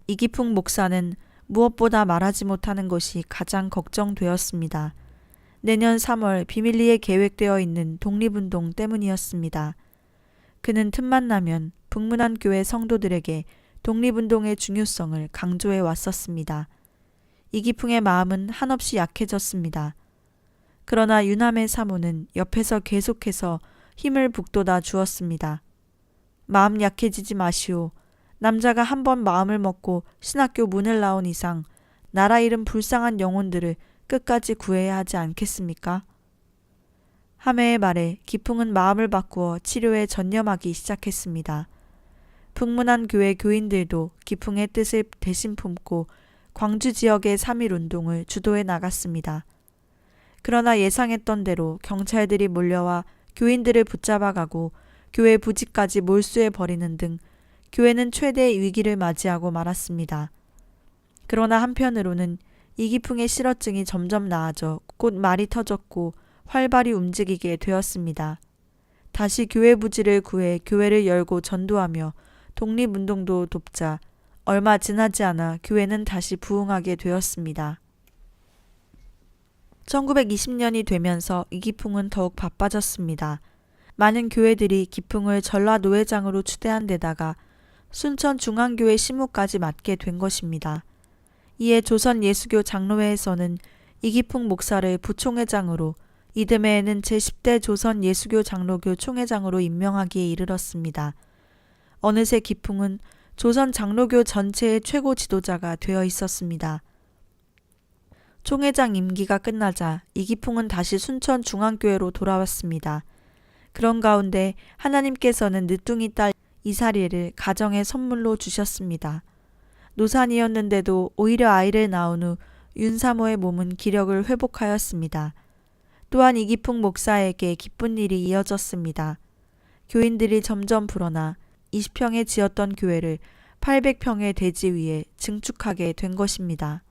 이기풍 목사는 무엇보다 말하지 못하는 것이 가장 걱정되었습니다. 내년 3월 비밀리에 계획되어 있는 독립운동 때문이었습니다. 그는 틈만 나면 북문안교회 성도들에게 독립운동의 중요성을 강조해 왔었습니다. 이기풍의 마음은 한없이 약해졌습니다. 그러나 유남의 사모는 옆에서 계속해서 힘을 북돋아 주었습니다. 마음 약해지지 마시오. 남자가 한번 마음을 먹고 신학교 문을 나온 이상 나라 잃은 불쌍한 영혼들을 끝까지 구해야 하지 않겠습니까? 하매의 말에 기풍은 마음을 바꾸어 치료에 전념하기 시작했습니다. 북문안 교회 교인들도 기풍의 뜻을 대신 품고 광주 지역의 3.1운동을 주도해 나갔습니다. 그러나 예상했던 대로 경찰들이 몰려와 교인들을 붙잡아가고 교회 부지까지 몰수해 버리는 등 교회는 최대의 위기를 맞이하고 말았습니다. 그러나 한편으로는 이기풍의 실어증이 점점 나아져 곧 말이 터졌고 활발히 움직이게 되었습니다. 다시 교회 부지를 구해 교회를 열고 전도하며 독립운동도 돕자 얼마 지나지 않아 교회는 다시 부흥하게 되었습니다. 1920년이 되면서 이기풍은 더욱 바빠졌습니다. 많은 교회들이 기풍을 전라노회장으로 추대한 데다가 순천중앙교회 시무까지 맡게 된 것입니다. 이에 조선예수교 장로회에서는 이기풍 목사를 부총회장으로 이듬해에는 제10대 조선예수교 장로교 총회장으로 임명하기에 이르렀습니다. 어느새 기풍은 조선 장로교 전체의 최고 지도자가 되어 있었습니다. 총회장 임기가 끝나자 이기풍은 다시 순천중앙교회로 돌아왔습니다. 그런 가운데 하나님께서는 늦둥이 딸 이사리를 가정의 선물로 주셨습니다. 노산이었는데도 오히려 아이를 낳은 후 윤사모의 몸은 기력을 회복하였습니다. 또한 이기풍 목사에게 기쁜 일이 이어졌습니다. 교인들이 점점 불어나 20평에 지었던 교회를 800평의 대지 위에 증축하게 된 것입니다.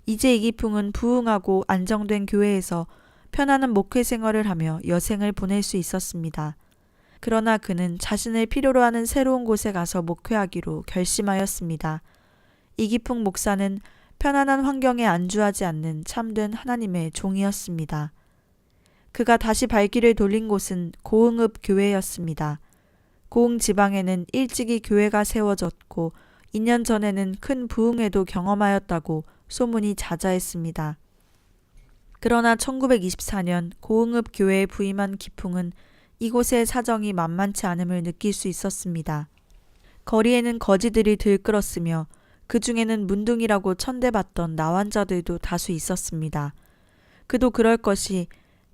이제 이기풍은 부흥하고 안정된 교회에서 편안한 목회 생활을 하며 여생을 보낼 수 있었습니다. 그러나 그는 자신을 필요로 하는 새로운 곳에 가서 목회하기로 결심하였습니다. 이기풍 목사는 편안한 환경에 안주하지 않는 참된 하나님의 종이었습니다. 그가 다시 발길을 돌린 곳은 고흥읍 교회였습니다. 고흥 지방에는 일찍이 교회가 세워졌고 2년 전에는 큰 부흥회도 경험하였다고 소문이 자자했습니다. 그러나 1924년 고흥읍 교회에 부임한 기풍은 이곳의 사정이 만만치 않음을 느낄 수 있었습니다. 거리에는 거지들이 들끓었으며 그 중에는 문둥이라고 천대받던 나환자들도 다수 있었습니다. 그도 그럴 것이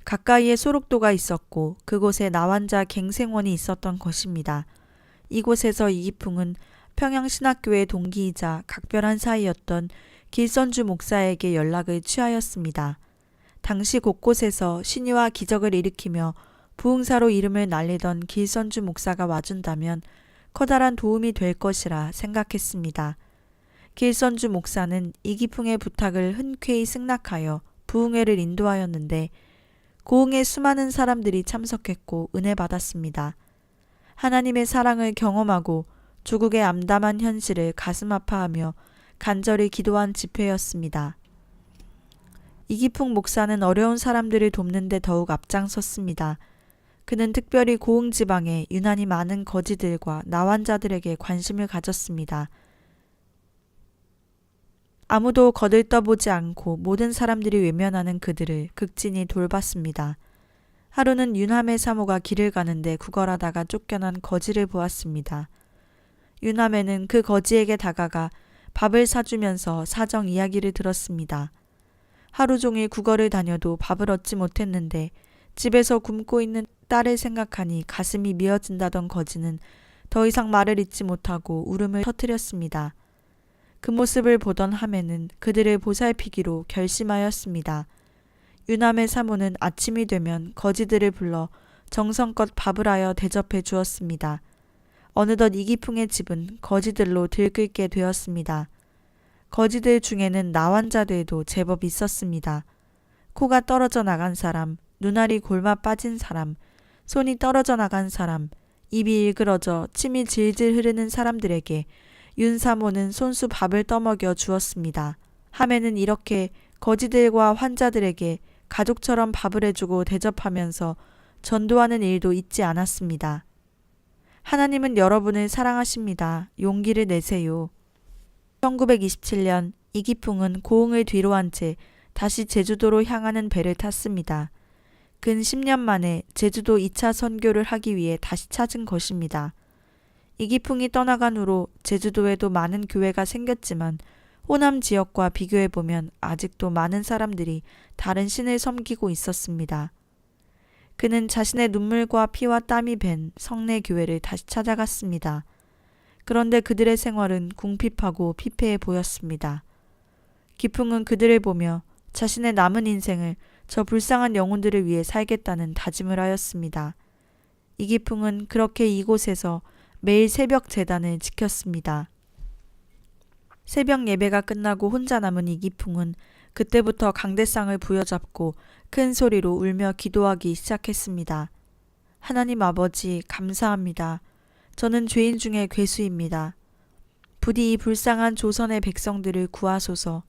가까이에 소록도가 있었고 그곳에 나환자 갱생원이 있었던 것입니다. 이곳에서 이기풍은 평양신학교의 동기이자 각별한 사이였던 길선주 목사에게 연락을 취하였습니다. 당시 곳곳에서 신유와 기적을 일으키며 부흥사로 이름을 날리던 길선주 목사가 와준다면 커다란 도움이 될 것이라 생각했습니다. 길선주 목사는 이기풍의 부탁을 흔쾌히 승낙하여 부흥회를 인도하였는데 고흥에 수많은 사람들이 참석했고 은혜 받았습니다. 하나님의 사랑을 경험하고 조국의 암담한 현실을 가슴 아파하며 간절히 기도한 집회였습니다. 이기풍 목사는 어려운 사람들을 돕는 데 더욱 앞장섰습니다. 그는 특별히 고흥지방에 유난히 많은 거지들과 나환자들에게 관심을 가졌습니다. 아무도 거들떠보지 않고 모든 사람들이 외면하는 그들을 극진히 돌봤습니다. 하루는 유남의 사모가 길을 가는데 구걸하다가 쫓겨난 거지를 보았습니다. 유남에는 그 거지에게 다가가 밥을 사주면서 사정 이야기를 들었습니다. 하루 종일 구걸을 다녀도 밥을 얻지 못했는데 집에서 굶고 있는 딸을 생각하니 가슴이 미어진다던 거지는 더 이상 말을 잇지 못하고 울음을 터뜨렸습니다. 그 모습을 보던 하매는 그들을 보살피기로 결심하였습니다. 유남의 사모는 아침이 되면 거지들을 불러 정성껏 밥을 하여 대접해 주었습니다. 어느덧 이기풍의 집은 거지들로 들끓게 되었습니다. 거지들 중에는 나환자들도 제법 있었습니다. 코가 떨어져 나간 사람, 눈알이 골마 빠진 사람, 손이 떨어져 나간 사람, 입이 일그러져 침이 질질 흐르는 사람들에게 윤 사모는 손수 밥을 떠먹여 주었습니다. 하매는 이렇게 거지들과 환자들에게 가족처럼 밥을 해주고 대접하면서 전도하는 일도 잊지 않았습니다. 하나님은 여러분을 사랑하십니다. 용기를 내세요. 1927년 이기풍은 고흥을 뒤로 한 채 다시 제주도로 향하는 배를 탔습니다. 근 10년 만에 제주도 2차 선교를 하기 위해 다시 찾은 것입니다. 이기풍이 떠나간 후로 제주도에도 많은 교회가 생겼지만 호남 지역과 비교해보면 아직도 많은 사람들이 다른 신을 섬기고 있었습니다. 그는 자신의 눈물과 피와 땀이 밴 성내 교회를 다시 찾아갔습니다. 그런데 그들의 생활은 궁핍하고 피폐해 보였습니다. 기풍은 그들을 보며 자신의 남은 인생을 저 불쌍한 영혼들을 위해 살겠다는 다짐을 하였습니다. 이기풍은 그렇게 이곳에서 매일 새벽 제단을 지켰습니다. 새벽 예배가 끝나고 혼자 남은 이기풍은 그때부터 강대상을 부여잡고 큰 소리로 울며 기도하기 시작했습니다. 하나님 아버지, 감사합니다. 저는 죄인 중에 괴수입니다. 부디 이 불쌍한 조선의 백성들을 구하소서.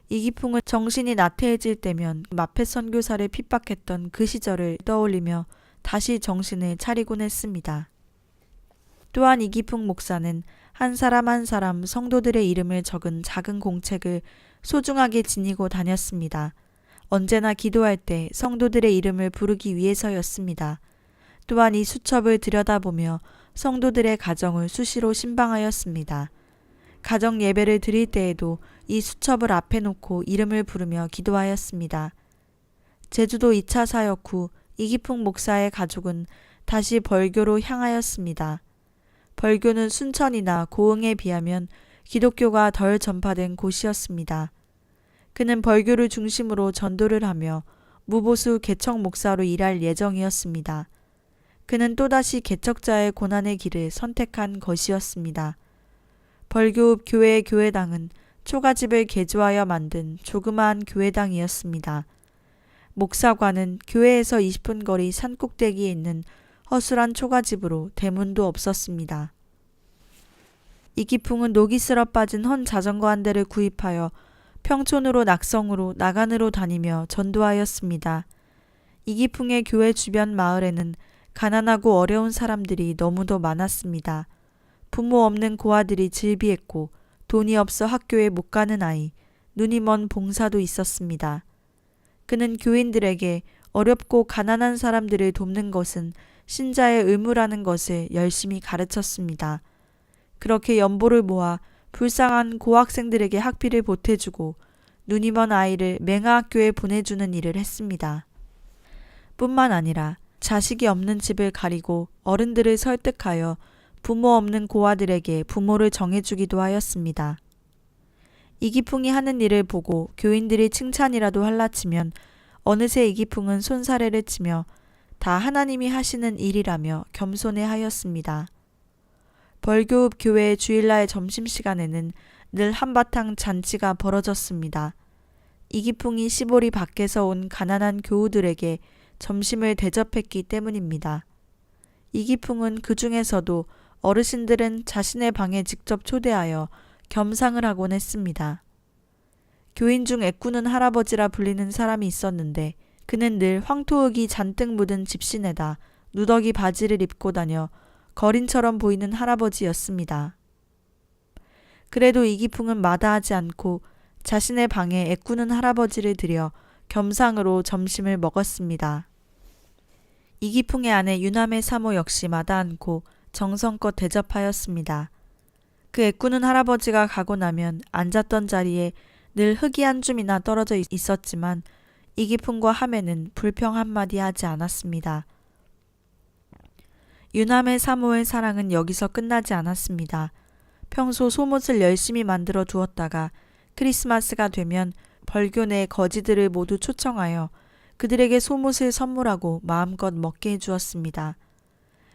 이기풍은 정신이 나태해질 때면 마펫 선교사를 핍박했던 그 시절을 떠올리며 다시 정신을 차리곤 했습니다. 또한 이기풍 목사는 한 사람 한 사람 성도들의 이름을 적은 작은 공책을 소중하게 지니고 다녔습니다. 언제나 기도할 때 성도들의 이름을 부르기 위해서였습니다. 또한 이 수첩을 들여다보며 성도들의 가정을 수시로 신방하였습니다. 가정 예배를 드릴 때에도 이 수첩을 앞에 놓고 이름을 부르며 기도하였습니다. 제주도 2차 사역 후 이기풍 목사의 가족은 다시 벌교로 향하였습니다. 벌교는 순천이나 고흥에 비하면 기독교가 덜 전파된 곳이었습니다. 그는 벌교를 중심으로 전도를 하며 무보수 개척 목사로 일할 예정이었습니다. 그는 또다시 개척자의 고난의 길을 선택한 것이었습니다. 벌교 교회의 교회당은 초가집을 개조하여 만든 조그마한 교회당이었습니다. 목사관은 교회에서 20분 거리 산꼭대기에 있는 허술한 초가집으로 대문도 없었습니다. 이기풍은 녹이 쓸어 빠진 헌 자전거 한 대를 구입하여 평촌으로 낙성으로 나간으로 다니며 전도하였습니다. 이기풍의 교회 주변 마을에는 가난하고 어려운 사람들이 너무도 많았습니다. 부모 없는 고아들이 질비했고 돈이 없어 학교에 못 가는 아이, 눈이 먼 봉사도 있었습니다. 그는 교인들에게 어렵고 가난한 사람들을 돕는 것은 신자의 의무라는 것을 열심히 가르쳤습니다. 그렇게 연보를 모아 불쌍한 고학생들에게 학비를 보태주고 눈이 먼 아이를 맹아학교에 보내주는 일을 했습니다. 뿐만 아니라 자식이 없는 집을 가리고 어른들을 설득하여 부모 없는 고아들에게 부모를 정해주기도 하였습니다. 이기풍이 하는 일을 보고 교인들이 칭찬이라도 할라치면 어느새 이기풍은 손사래를 치며 다 하나님이 하시는 일이라며 겸손해하였습니다. 벌교읍 교회의 주일날 점심시간에는 늘 한바탕 잔치가 벌어졌습니다. 이기풍이 시골이 밖에서 온 가난한 교우들에게 점심을 대접했기 때문입니다. 이기풍은 그 중에서도 어르신들은 자신의 방에 직접 초대하여 겸상을 하곤 했습니다. 교인 중 애꾸는 할아버지라 불리는 사람이 있었는데 그는 늘 황토흙이 잔뜩 묻은 집신에다 누더기 바지를 입고 다녀 거린처럼 보이는 할아버지였습니다. 그래도 이기풍은 마다하지 않고 자신의 방에 애꾸는 할아버지를 들여 겸상으로 점심을 먹었습니다. 이기풍의 아내 유남의 사모 역시 마다 않고 정성껏 대접하였습니다. 그 애꾸는 할아버지가 가고 나면 앉았던 자리에 늘 흙이 한 줌이나 떨어져 있었지만 이기풍과 하매는 불평 한마디 하지 않았습니다. 유남의 사모의 사랑은 여기서 끝나지 않았습니다. 평소 소못을 열심히 만들어 두었다가 크리스마스가 되면 벌교 내 거지들을 모두 초청하여 그들에게 소못을 선물하고 마음껏 먹게 해주었습니다.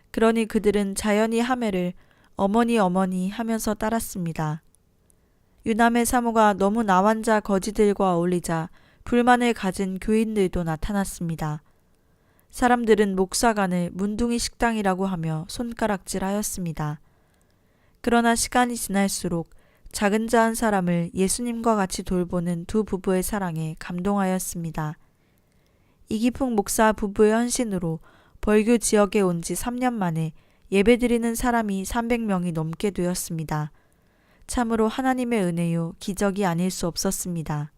그러니 그들은 자연히 하매를 어머니 하면서 따랐습니다. 유남의 사모가 너무 나환자 거지들과 어울리자 불만을 가진 교인들도 나타났습니다. 사람들은 목사관을 문둥이 식당이라고 하며 손가락질하였습니다. 그러나 시간이 지날수록 작은 자 한 사람을 예수님과 같이 돌보는 두 부부의 사랑에 감동하였습니다. 이기풍 목사 부부의 헌신으로 벌교 지역에 온 지 3년 만에 예배드리는 사람이 300명이 넘게 되었습니다. 참으로 하나님의 은혜요 기적이 아닐 수 없었습니다.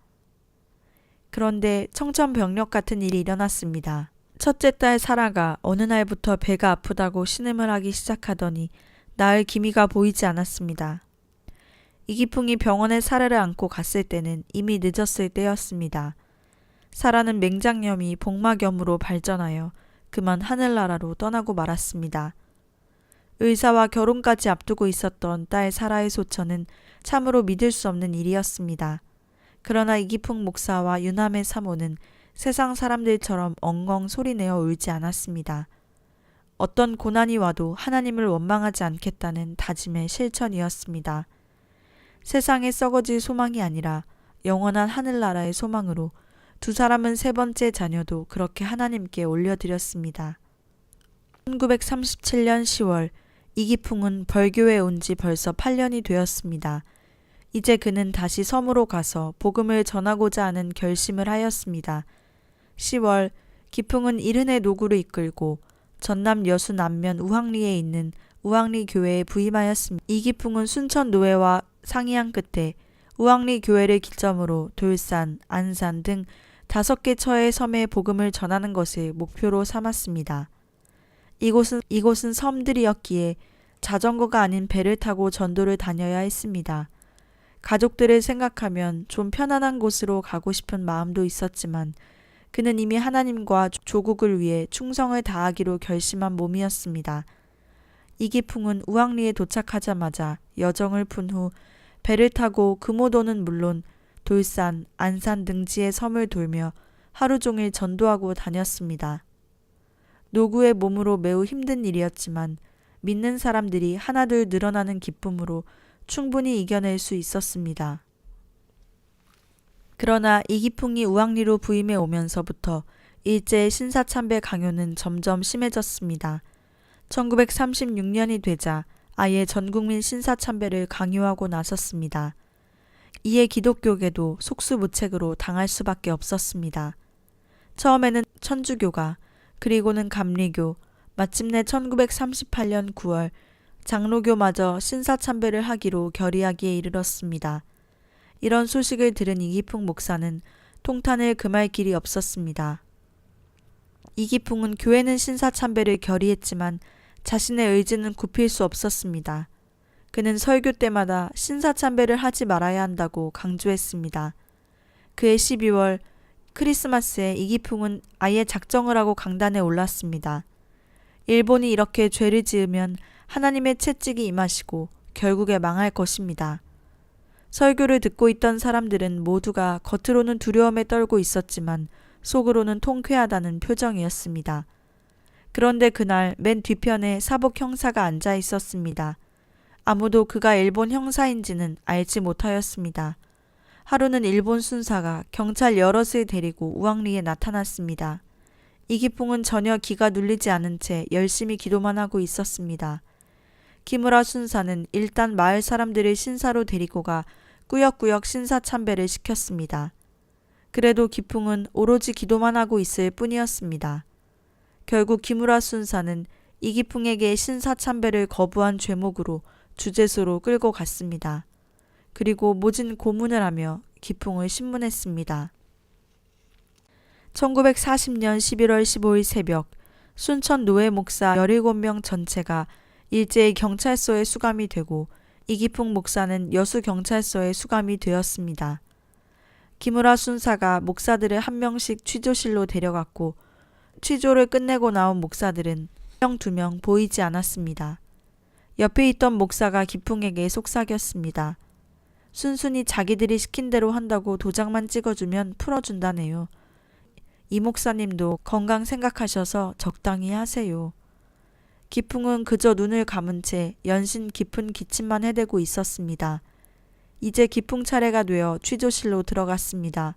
그런데 청천벽력 같은 일이 일어났습니다. 첫째 딸 사라가 어느 날부터 배가 아프다고 신음을 하기 시작하더니 나을 기미가 보이지 않았습니다. 이기풍이 병원에 사라를 안고 갔을 때는 이미 늦었을 때였습니다. 사라는 맹장염이 복막염으로 발전하여 그만 하늘나라로 떠나고 말았습니다. 의사와 결혼까지 앞두고 있었던 딸 사라의 소처는 참으로 믿을 수 없는 일이었습니다. 그러나 이기풍 목사와 유남의 사모는 세상 사람들처럼 엉엉 소리내어 울지 않았습니다. 어떤 고난이 와도 하나님을 원망하지 않겠다는 다짐의 실천이었습니다. 세상에 썩어질 소망이 아니라 영원한 하늘나라의 소망으로 두 사람은 세 번째 자녀도 그렇게 하나님께 올려드렸습니다. 1937년 10월 이기풍은 벌교에 온 지 벌써 8년이 되었습니다. 이제 그는 다시 섬으로 가서 복음을 전하고자 하는 결심을 하였습니다. 10월 기풍은 이른의 노구를 이끌고 전남 여수 남면 우황리에 있는 우황리 교회에 부임하였습니다. 이기풍은 순천 노회와 상의한 끝에 우황리 교회를 기점으로 돌산, 안산 등 5개 처의 섬에 복음을 전하는 것을 목표로 삼았습니다. 이곳은 섬들이었기에 자전거가 아닌 배를 타고 전도를 다녀야 했습니다. 가족들을 생각하면 좀 편안한 곳으로 가고 싶은 마음도 있었지만 그는 이미 하나님과 조국을 위해 충성을 다하기로 결심한 몸이었습니다. 이기풍은 우황리에 도착하자마자 여정을 푼 후 배를 타고 금오도는 물론 돌산, 안산 등지의 섬을 돌며 하루 종일 전도하고 다녔습니다. 노구의 몸으로 매우 힘든 일이었지만 믿는 사람들이 하나둘 늘어나는 기쁨으로 충분히 이겨낼 수 있었습니다. 그러나 이기풍이 우황리로 부임해 오면서부터 일제의 신사참배 강요는 점점 심해졌습니다. 1936년이 되자 아예 전국민 신사참배를 강요하고 나섰습니다. 이에 기독교계도 속수무책으로 당할 수밖에 없었습니다. 처음에는 천주교가, 그리고는 감리교, 마침내 1938년 9월 장로교마저 신사참배를 하기로 결의하기에 이르렀습니다. 이런 소식을 들은 이기풍 목사는 통탄을 금할 길이 없었습니다. 이기풍은 교회는 신사참배를 결의했지만 자신의 의지는 굽힐 수 없었습니다. 그는 설교 때마다 신사참배를 하지 말아야 한다고 강조했습니다. 그해 12월 크리스마스에 이기풍은 아예 작정을 하고 강단에 올랐습니다. 일본이 이렇게 죄를 지으면 하나님의 채찍이 임하시고 결국에 망할 것입니다. 설교를 듣고 있던 사람들은 모두가 겉으로는 두려움에 떨고 있었지만 속으로는 통쾌하다는 표정이었습니다. 그런데 그날 맨 뒤편에 사복 형사가 앉아 있었습니다. 아무도 그가 일본 형사인지는 알지 못하였습니다. 하루는 일본 순사가 경찰 여럿을 데리고 우황리에 나타났습니다. 이기풍은 전혀 기가 눌리지 않은 채 열심히 기도만 하고 있었습니다. 기무라 순사는 일단 마을 사람들을 신사로 데리고 가 꾸역꾸역 신사참배를 시켰습니다. 그래도 기풍은 오로지 기도만 하고 있을 뿐이었습니다. 결국 기무라 순사는 이기풍에게 신사참배를 거부한 죄목으로 주제소로 끌고 갔습니다. 그리고 모진 고문을 하며 기풍을 신문했습니다. 1940년 11월 15일 새벽 순천 노회 목사 17명 전체가 일제히 경찰서에 수감이 되고 이기풍 목사는 여수 경찰서에 수감이 되었습니다. 기무라 순사가 목사들을 한 명씩 취조실로 데려갔고 취조를 끝내고 나온 목사들은 1명 2명 보이지 않았습니다. 옆에 있던 목사가 기풍에게 속삭였습니다. 순순히 자기들이 시킨 대로 한다고 도장만 찍어주면 풀어준다네요. 이 목사님도 건강 생각하셔서 적당히 하세요. 기풍은 그저 눈을 감은 채 연신 깊은 기침만 해대고 있었습니다. 이제 기풍 차례가 되어 취조실로 들어갔습니다.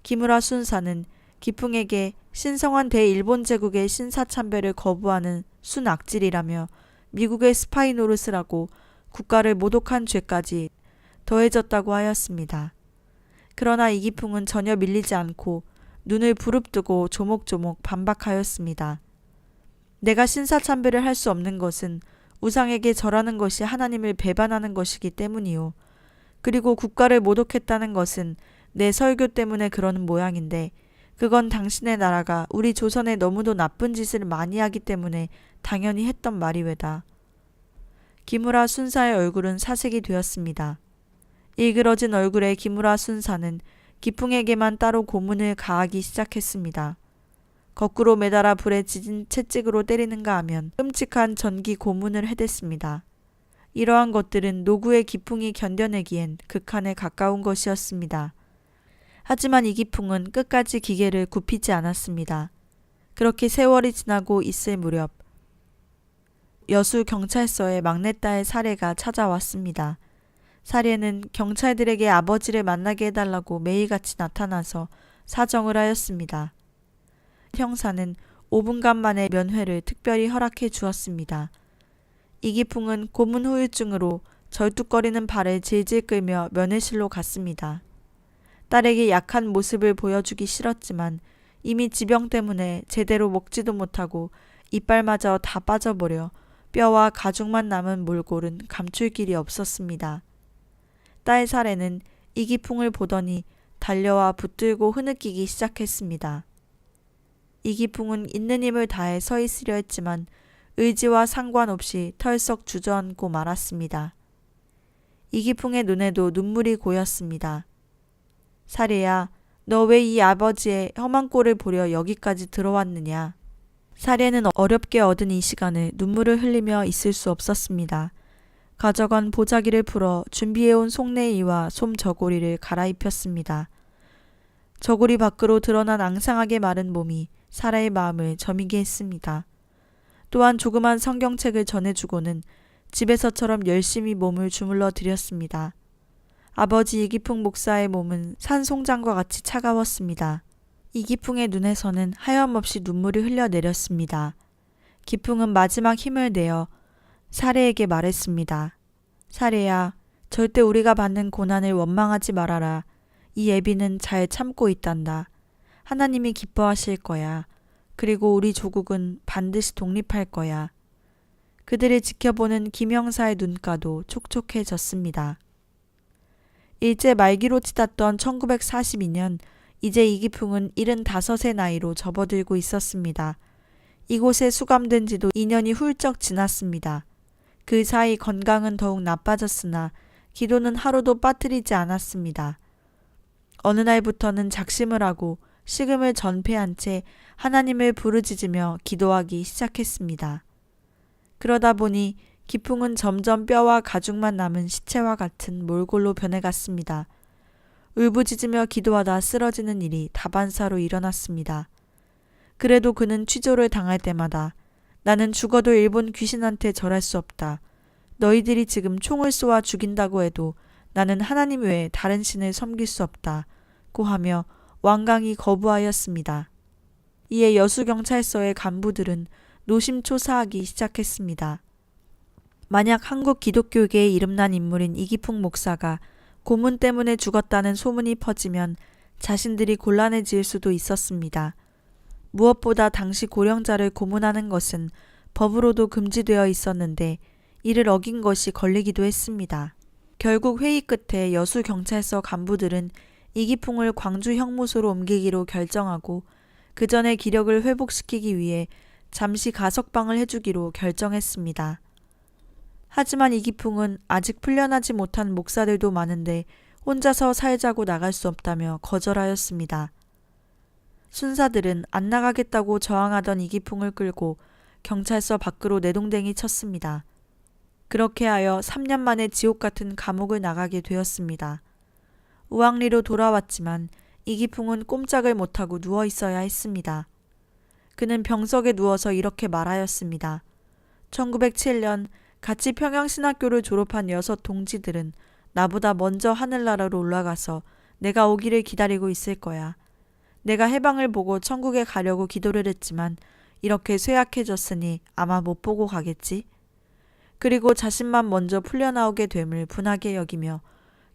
기무라 순사는 기풍에게 신성한 대일본 제국의 신사참배를 거부하는 순악질이라며 미국의 스파이 노릇을 하고 국가를 모독한 죄까지 더해졌다고 하였습니다. 그러나 이기풍은 전혀 밀리지 않고 눈을 부릅뜨고 조목조목 반박하였습니다. 내가 신사참배를 할 수 없는 것은 우상에게 절하는 것이 하나님을 배반하는 것이기 때문이요. 그리고 국가를 모독했다는 것은 내 설교 때문에 그러는 모양인데 그건 당신의 나라가 우리 조선에 너무도 나쁜 짓을 많이 하기 때문에 당연히 했던 말이외다. 기무라 순사의 얼굴은 사색이 되었습니다. 일그러진 얼굴의 기무라 순사는 기풍에게만 따로 고문을 가하기 시작했습니다. 거꾸로 매달아 불에 지진 채찍으로 때리는가 하면 끔찍한 전기 고문을 해댔습니다. 이러한 것들은 노구의 기풍이 견뎌내기엔 극한에 가까운 것이었습니다. 하지만 이 기풍은 끝까지 기계를 굽히지 않았습니다. 그렇게 세월이 지나고 있을 무렵 여수 경찰서에 막내딸 사례가 찾아왔습니다. 사례는 경찰들에게 아버지를 만나게 해달라고 매일같이 나타나서 사정을 하였습니다. 형사는 5분간 만에 면회를 특별히 허락해 주었습니다. 이기풍은 고문 후유증으로 절뚝거리는 발을 질질 끌며 면회실로 갔습니다. 딸에게 약한 모습을 보여주기 싫었지만 이미 지병 때문에 제대로 먹지도 못하고 이빨마저 다 빠져버려 뼈와 가죽만 남은 몰골은 감출 길이 없었습니다. 딸 사례는 이기풍을 보더니 달려와 붙들고 흐느끼기 시작했습니다. 이기풍은 있는 힘을 다해 서 있으려 했지만 의지와 상관없이 털썩 주저앉고 말았습니다. 이기풍의 눈에도 눈물이 고였습니다. 사례야, 너 왜 이 아버지의 험한 꼴을 보려 여기까지 들어왔느냐. 사례는 어렵게 얻은 이 시간을 눈물을 흘리며 있을 수 없었습니다. 가져간 보자기를 풀어 준비해온 속내의와 솜 저고리를 갈아입혔습니다. 저고리 밖으로 드러난 앙상하게 마른 몸이 사라의 마음을 저미게 했습니다. 또한 조그만 성경책을 전해주고는 집에서처럼 열심히 몸을 주물러 드렸습니다. 아버지 이기풍 목사의 몸은 산송장과 같이 차가웠습니다. 이기풍의 눈에서는 하염없이 눈물이 흘러내렸습니다. 기풍은 마지막 힘을 내어 사례에게 말했습니다. 사례야, 절대 우리가 받는 고난을 원망하지 말아라. 이 애비는 잘 참고 있단다. 하나님이 기뻐하실 거야. 그리고 우리 조국은 반드시 독립할 거야. 그들을 지켜보는 김형사의 눈가도 촉촉해졌습니다. 일제 말기로 치닫던 1942년 이제 이기풍은 75의 나이로 접어들고 있었습니다. 이곳에 수감된 지도 2년이 훌쩍 지났습니다. 그 사이 건강은 더욱 나빠졌으나 기도는 하루도 빠뜨리지 않았습니다. 어느 날부터는 작심을 하고 식음을 전폐한 채 하나님을 부르짖으며 기도하기 시작했습니다. 그러다 보니 기풍은 점점 뼈와 가죽만 남은 시체와 같은 몰골로 변해갔습니다. 울부짖으며 기도하다 쓰러지는 일이 다반사로 일어났습니다. 그래도 그는 취조를 당할 때마다 나는 죽어도 일본 귀신한테 절할 수 없다. 너희들이 지금 총을 쏘아 죽인다고 해도 나는 하나님 외에 다른 신을 섬길 수 없다. 고 하며 완강히 거부하였습니다. 이에 여수경찰서의 간부들은 노심초사하기 시작했습니다. 만약 한국 기독교계에 이름난 인물인 이기풍 목사가 고문 때문에 죽었다는 소문이 퍼지면 자신들이 곤란해질 수도 있었습니다. 무엇보다 당시 고령자를 고문하는 것은 법으로도 금지되어 있었는데 이를 어긴 것이 걸리기도 했습니다. 결국 회의 끝에 여수경찰서 간부들은 이기풍을 광주 형무소로 옮기기로 결정하고 그 전에 기력을 회복시키기 위해 잠시 가석방을 해주기로 결정했습니다. 하지만 이기풍은 아직 풀려나지 못한 목사들도 많은데 혼자서 살자고 나갈 수 없다며 거절하였습니다. 순사들은 안 나가겠다고 저항하던 이기풍을 끌고 경찰서 밖으로 내동댕이 쳤습니다. 그렇게 하여 3년 만에 지옥 같은 감옥을 나가게 되었습니다. 우왕리로 돌아왔지만 이기풍은 꼼짝을 못하고 누워 있어야 했습니다. 그는 병석에 누워서 이렇게 말하였습니다. 1907년 같이 평양신학교를 졸업한 6 동지들은 나보다 먼저 하늘나라로 올라가서 내가 오기를 기다리고 있을 거야. 내가 해방을 보고 천국에 가려고 기도를 했지만 이렇게 쇠약해졌으니 아마 못 보고 가겠지. 그리고 자신만 먼저 풀려나오게 됨을 분하게 여기며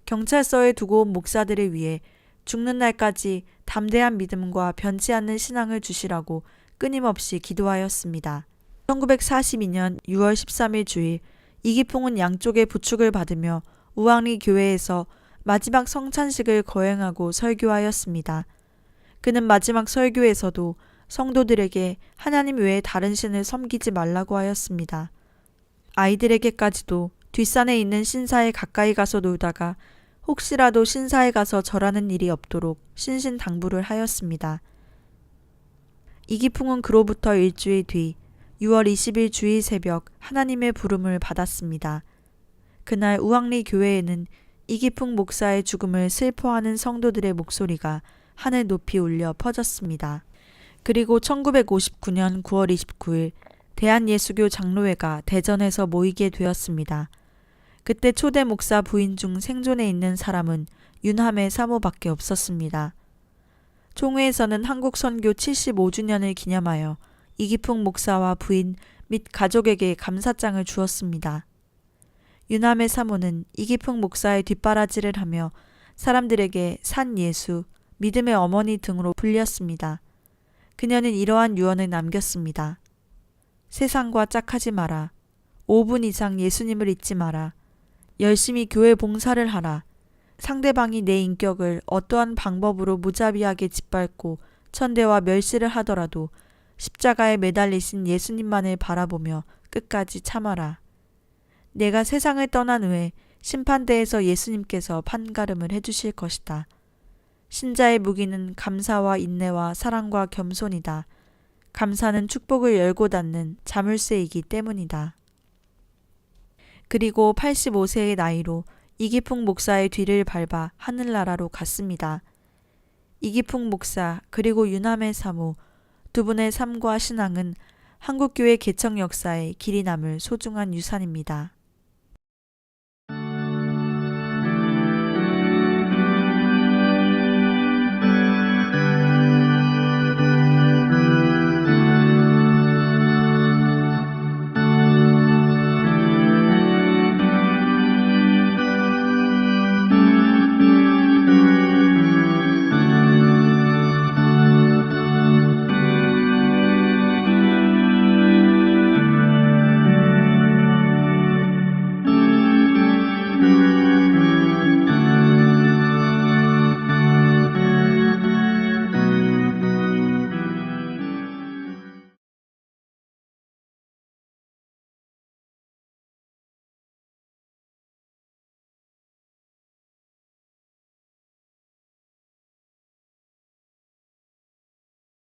경찰서에 두고 온 목사들을 위해 죽는 날까지 담대한 믿음과 변치 않는 신앙을 주시라고 끊임없이 기도하였습니다. 1942년 6월 13일 주일 이기풍은 양쪽의 부축을 받으며 우왕리 교회에서 마지막 성찬식을 거행하고 설교하였습니다. 그는 마지막 설교에서도 성도들에게 하나님 외에 다른 신을 섬기지 말라고 하였습니다. 아이들에게까지도 뒷산에 있는 신사에 가까이 가서 놀다가 혹시라도 신사에 가서 절하는 일이 없도록 신신당부를 하였습니다. 이기풍은 그로부터 일주일 뒤 6월 20일 주일 새벽 하나님의 부름을 받았습니다. 그날 우왕리 교회에는 이기풍 목사의 죽음을 슬퍼하는 성도들의 목소리가 하늘 높이 울려 퍼졌습니다. 그리고 1959년 9월 29일 대한예수교 장로회가 대전에서 모이게 되었습니다. 그때 초대 목사 부인 중 생존해 있는 사람은 윤함의 사모밖에 없었습니다. 총회에서는 한국 선교 75주년을 기념하여 이기풍 목사와 부인 및 가족에게 감사장을 주었습니다. 윤함의 사모는 이기풍 목사의 뒷바라지를 하며 사람들에게 산 예수, 믿음의 어머니 등으로 불렸습니다. 그녀는 이러한 유언을 남겼습니다. 세상과 짝하지 마라. 5분 이상 예수님을 잊지 마라. 열심히 교회 봉사를 하라. 상대방이 내 인격을 어떠한 방법으로 무자비하게 짓밟고 천대와 멸시를 하더라도 십자가에 매달리신 예수님만을 바라보며 끝까지 참아라. 내가 세상을 떠난 후에 심판대에서 예수님께서 판가름을 해주실 것이다. 신자의 무기는 감사와 인내와 사랑과 겸손이다. 감사는 축복을 열고 닫는 자물쇠이기 때문이다. 그리고 85세의 나이로 이기풍 목사의 뒤를 밟아 하늘나라로 갔습니다. 이기풍 목사 그리고 윤함의 사모 두 분의 삶과 신앙은 한국교회 개척 역사에 길이 남을 소중한 유산입니다.